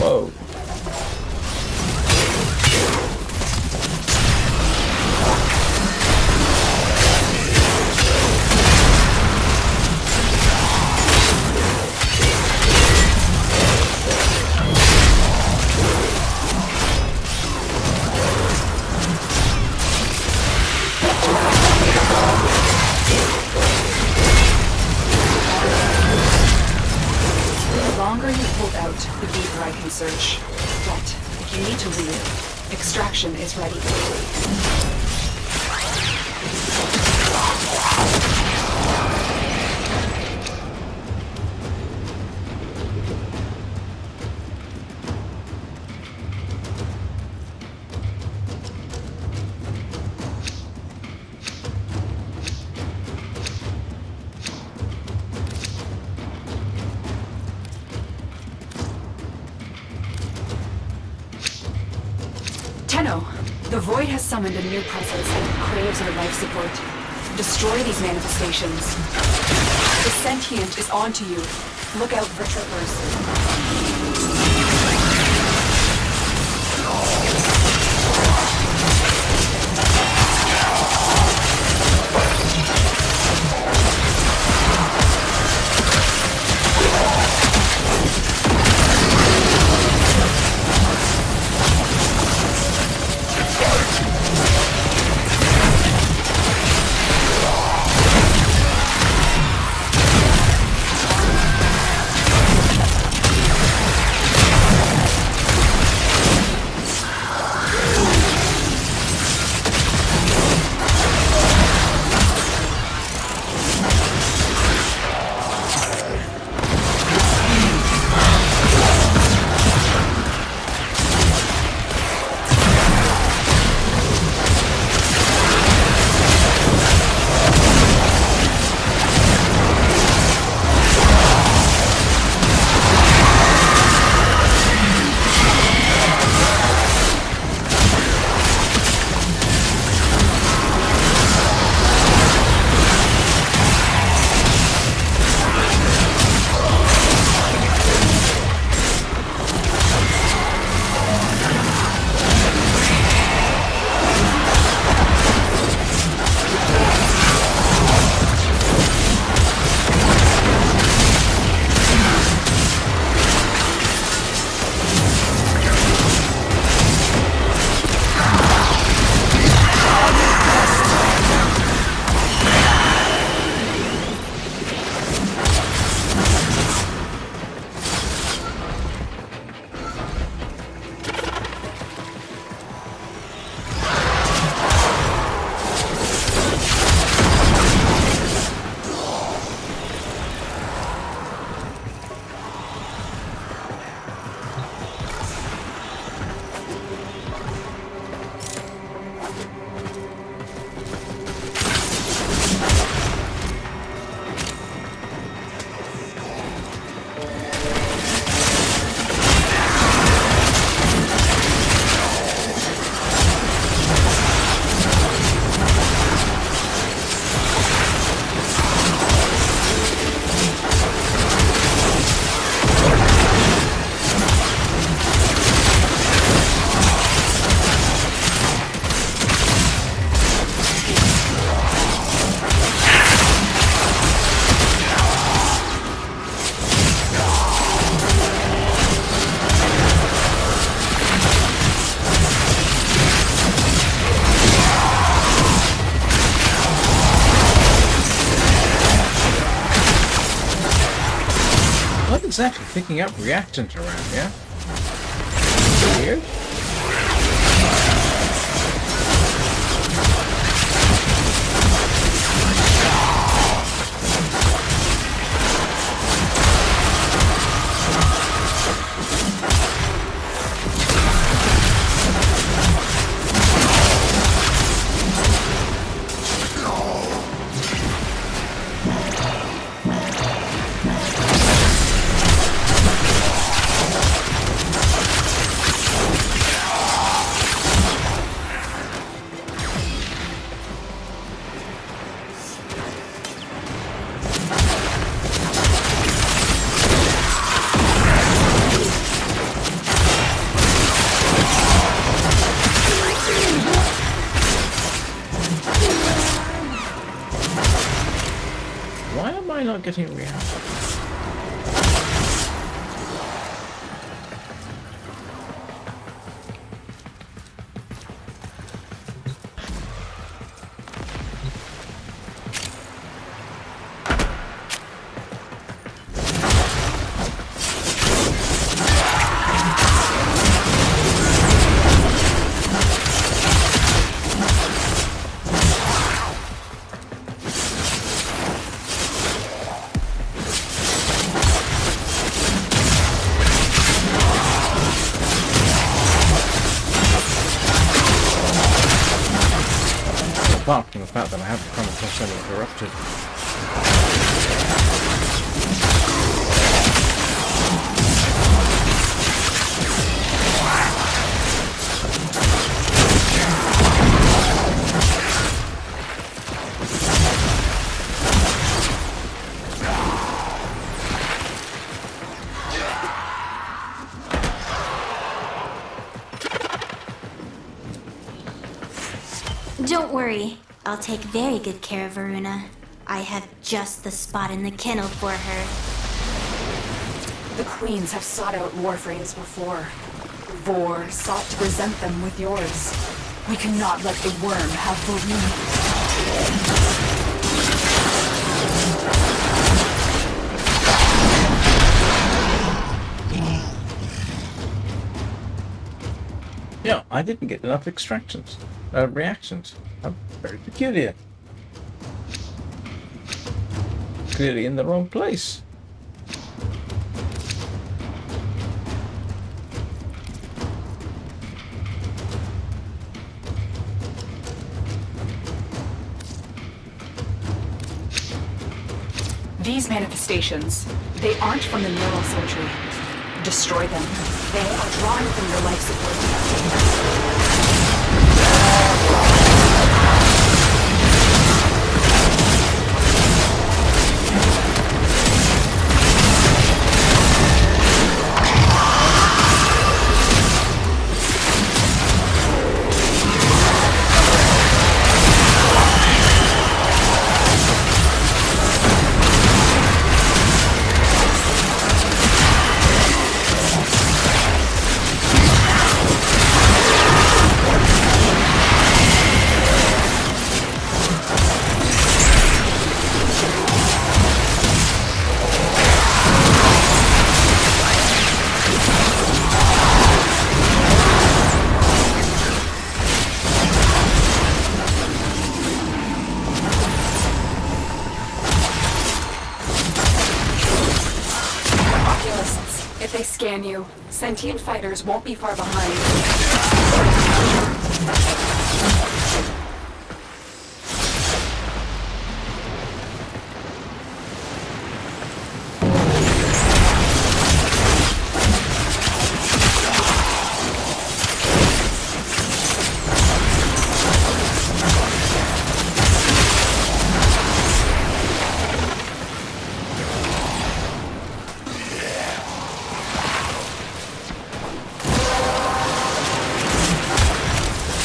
Whoa. The longer you hold out, the deeper I can search. But if you need to leave, extraction is ready. Tenno, the Void has summoned a new presence and craves our life support. Destroy these manifestations. The sentient is onto you. Look out for trippers. Exactly, picking up reactant around here. Weird. not getting reacted? Apart from the fact that I haven't come across any corrupted. Don't worry. I'll take very good care of Varuna. I have just the spot in the kennel for her. The queens have sought out Warframes before. Vor sought to present them with yours. We cannot let the worm have Varuna. Yeah, I didn't get enough extractions, reactions. I'm very peculiar. Clearly in the wrong place. These manifestations, they aren't from the neural surgery. Destroy them. They are drawn from your life support. If they scan you, sentient fighters won't be far behind.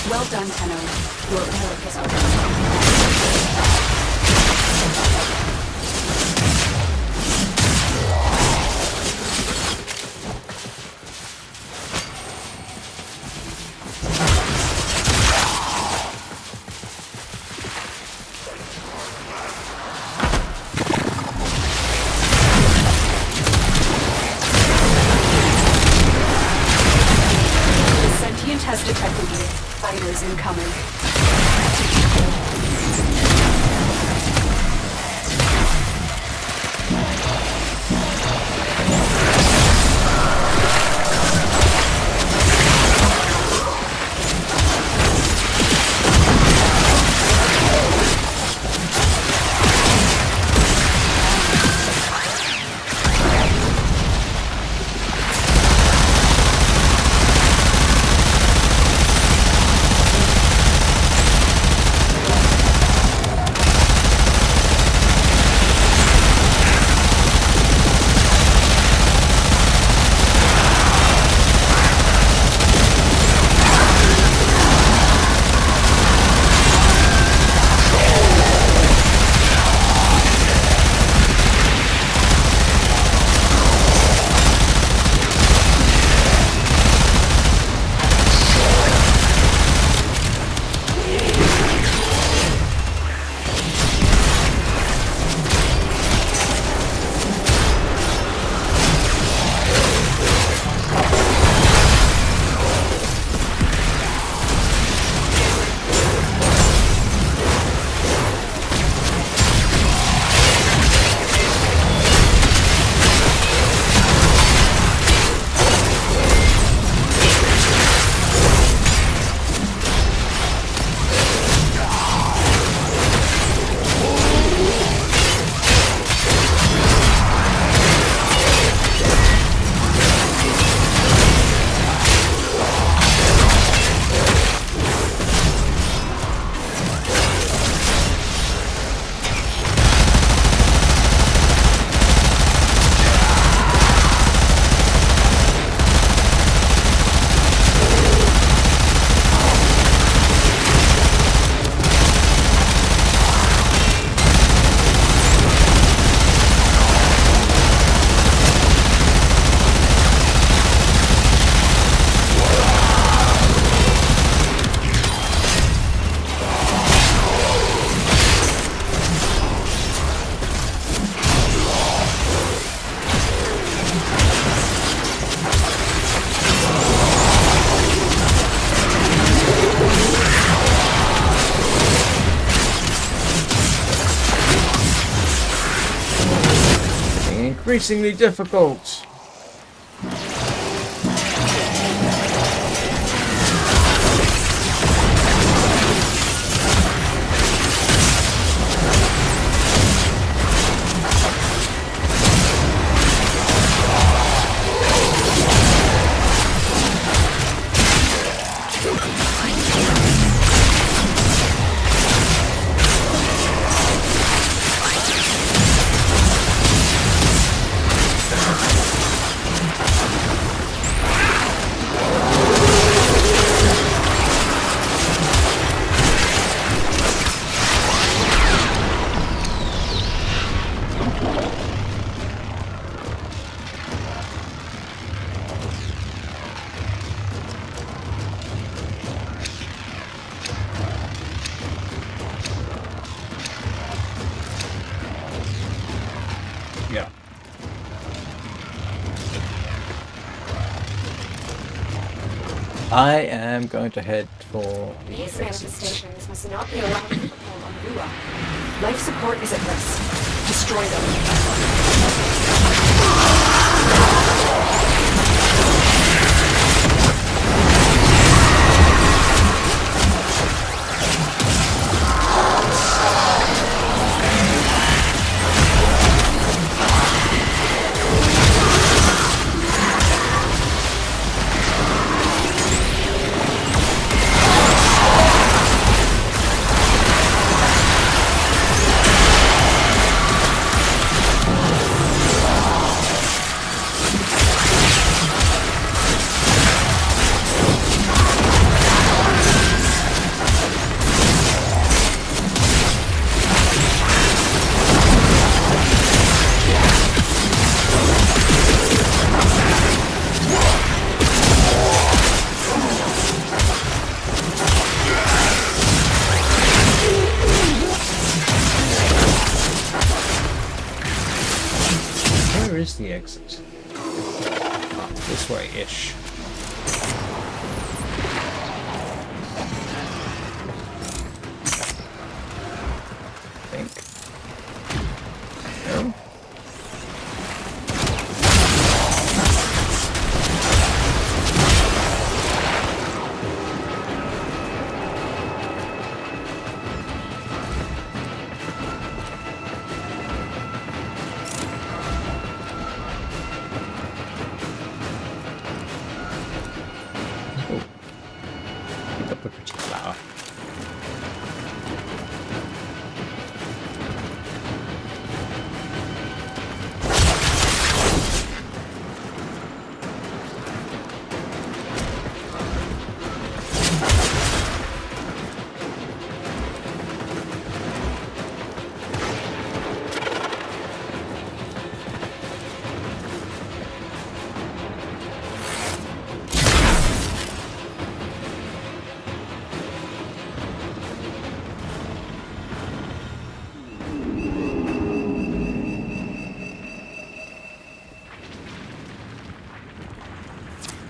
Well done, Tenno. Your work is over. The sentient has detected you. Fighters incoming. increasingly difficult. Yeah. I am going to head for the These exit. manifestations must not be allowed to perform on Rua. Life support is at risk. Destroy them. Where is the exit? Ah, this way-ish. I think. No? Pick up a pretty flower.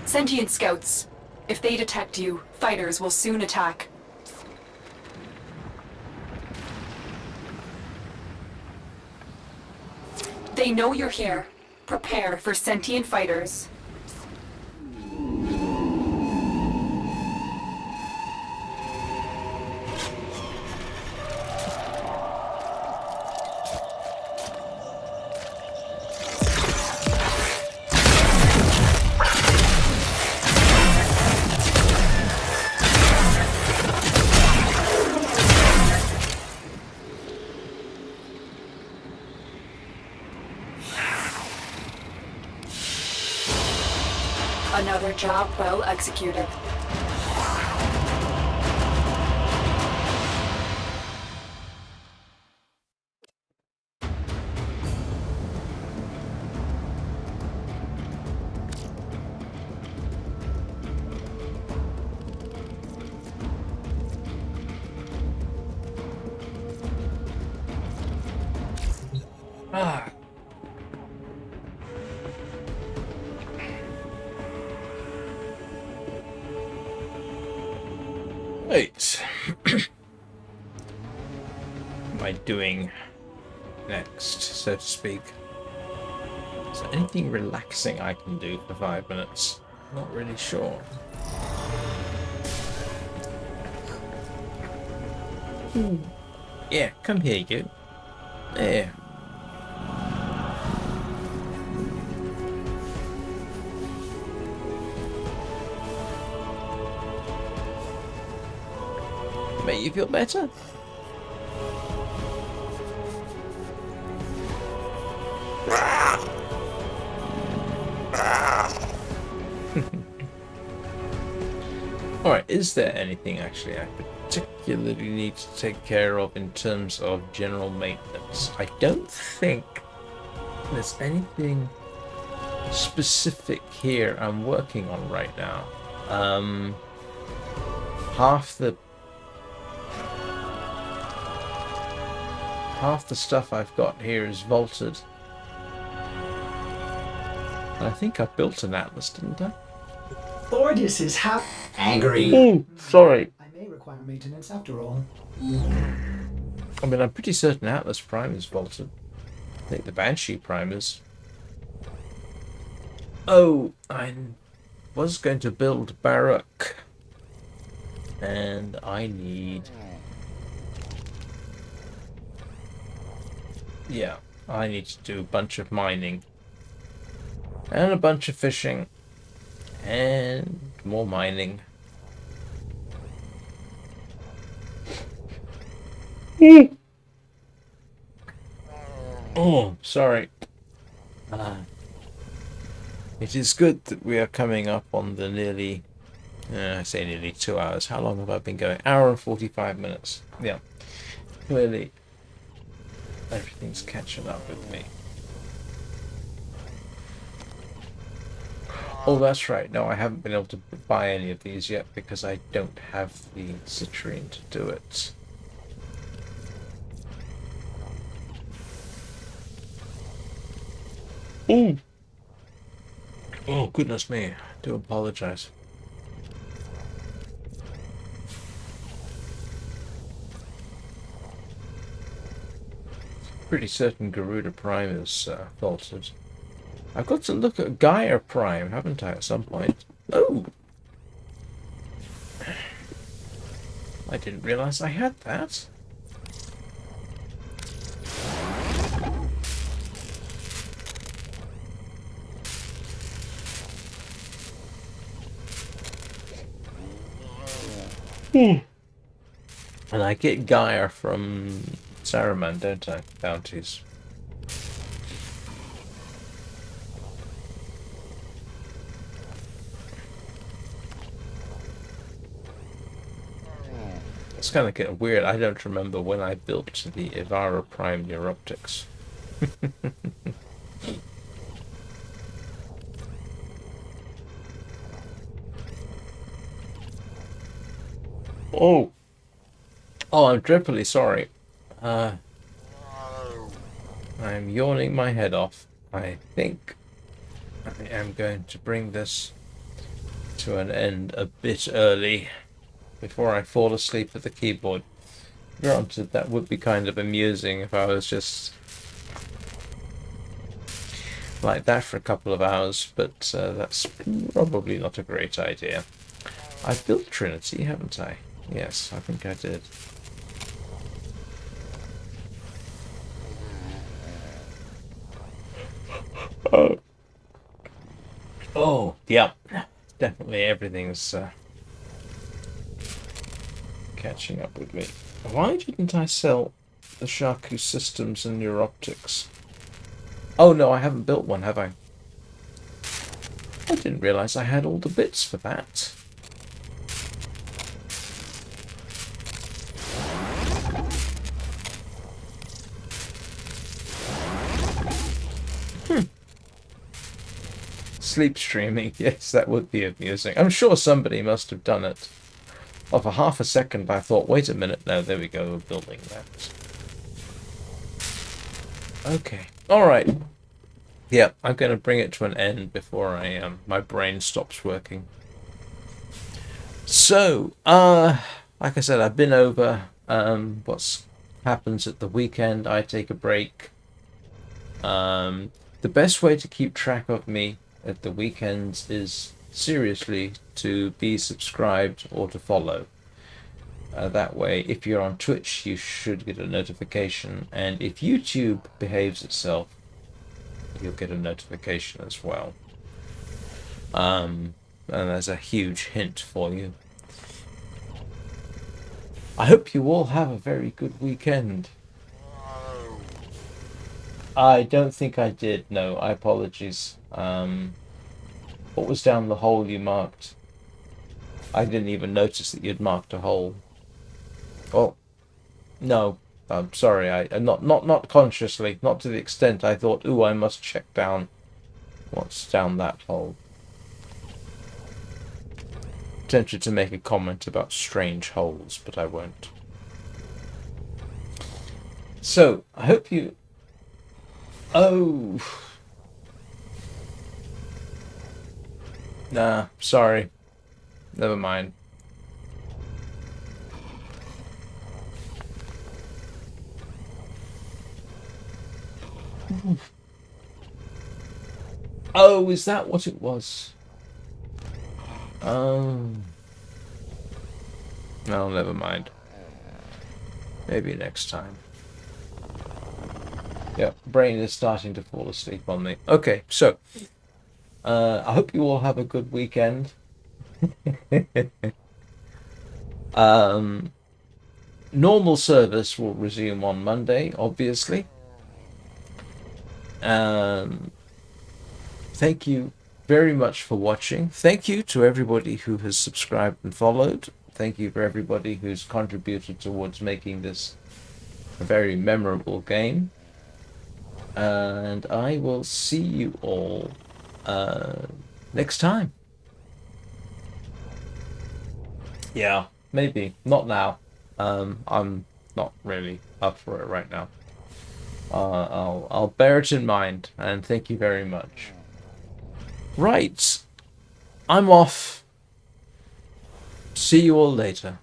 Sentient scouts. If they detect you, fighters will soon attack. They know you're here. Prepare for sentient fighters. Another job well executed. Ah. Right. What am I doing next, so to speak? Is there anything relaxing I can do for 5 minutes? Not really sure. Yeah, come here, you. There. Make you feel better? Alright, is there anything actually I particularly need to take care of in terms of general maintenance? I don't think there's anything specific here I'm working on right now. Half the stuff I've got here is vaulted. I think I built an atlas, didn't I? Thordis is angry. Oh, sorry. I may require maintenance after all. I mean, I'm pretty certain Atlas Prime is vaulted. I think the Banshee Prime is. Oh, I was going to build Baruch. And I need... Yeah, I need to do a bunch of mining. And a bunch of fishing. And more mining. Oh, sorry. It is good that we are coming up on the nearly... I say nearly 2 hours. How long have I been going? Hour and 45 minutes. Yeah. Clearly, everything's catching up with me. Oh, that's right. No, I haven't been able to buy any of these yet because I don't have the citrine to do it. Oh! Oh, goodness me. I do apologize. Pretty certain Garuda Prime is vaulted. I've got to look at Gaia Prime, haven't I, at some point? Oh! I didn't realize I had that. And I get Gaia from Saruman, don't I? Bounties. It's kind of getting weird. I don't remember when I built the Ivara Prime Neuroptics. Oh! Oh, I'm dreadfully sorry. I'm yawning my head off. I think I am going to bring this to an end a bit early before I fall asleep at the keyboard. Granted, that would be kind of amusing if I was just like that for a couple of hours, but that's probably not a great idea. I've built Trinity, haven't I? Yes, I think I did. Oh, yeah. Definitely everything's catching up with me. Why didn't I sell the Shaku systems and Neuroptics? Oh no, I haven't built one, have I? I didn't realize I had all the bits for that. Sleep streaming, yes, that would be amusing. I'm sure somebody must have done it. Oh, for half a second I thought, wait a minute, no, there we go, we're building that. Okay, alright. Yeah, I'm going to bring it to an end before I my brain stops working. So, like I said, I've been over what happens at the weekend. I take a break. The the best way to keep track of me at the weekends is seriously to be subscribed or to follow. That way, if you're on Twitch, you should get a notification, and if YouTube behaves itself, you'll get a notification as well. And there's a huge hint for you. I hope you all have a very good weekend. I don't think I did. No, I apologies. What was down the hole you marked? I didn't even notice that you'd marked a hole. Oh, no. I'm sorry. I not consciously, not to the extent I thought. Ooh, I must check down what's down that hole. Tempted to make a comment about strange holes, but I won't. So I hope you. Oh. Nah, sorry. Never mind. Oh, is that what it was? Oh. No, never mind. Maybe next time. Yep, brain is starting to fall asleep on me. Okay, so I hope you all have a good weekend. Normal service will resume on Monday, obviously. Thank you very much for watching. Thank you to everybody who has subscribed and followed. Thank you for everybody who's contributed towards making this a very memorable game. And I will see you all next time. Yeah, maybe. Not now. I'm not really up for it right now. I'll bear it in mind, and thank you very much. Right. I'm off. See you all later.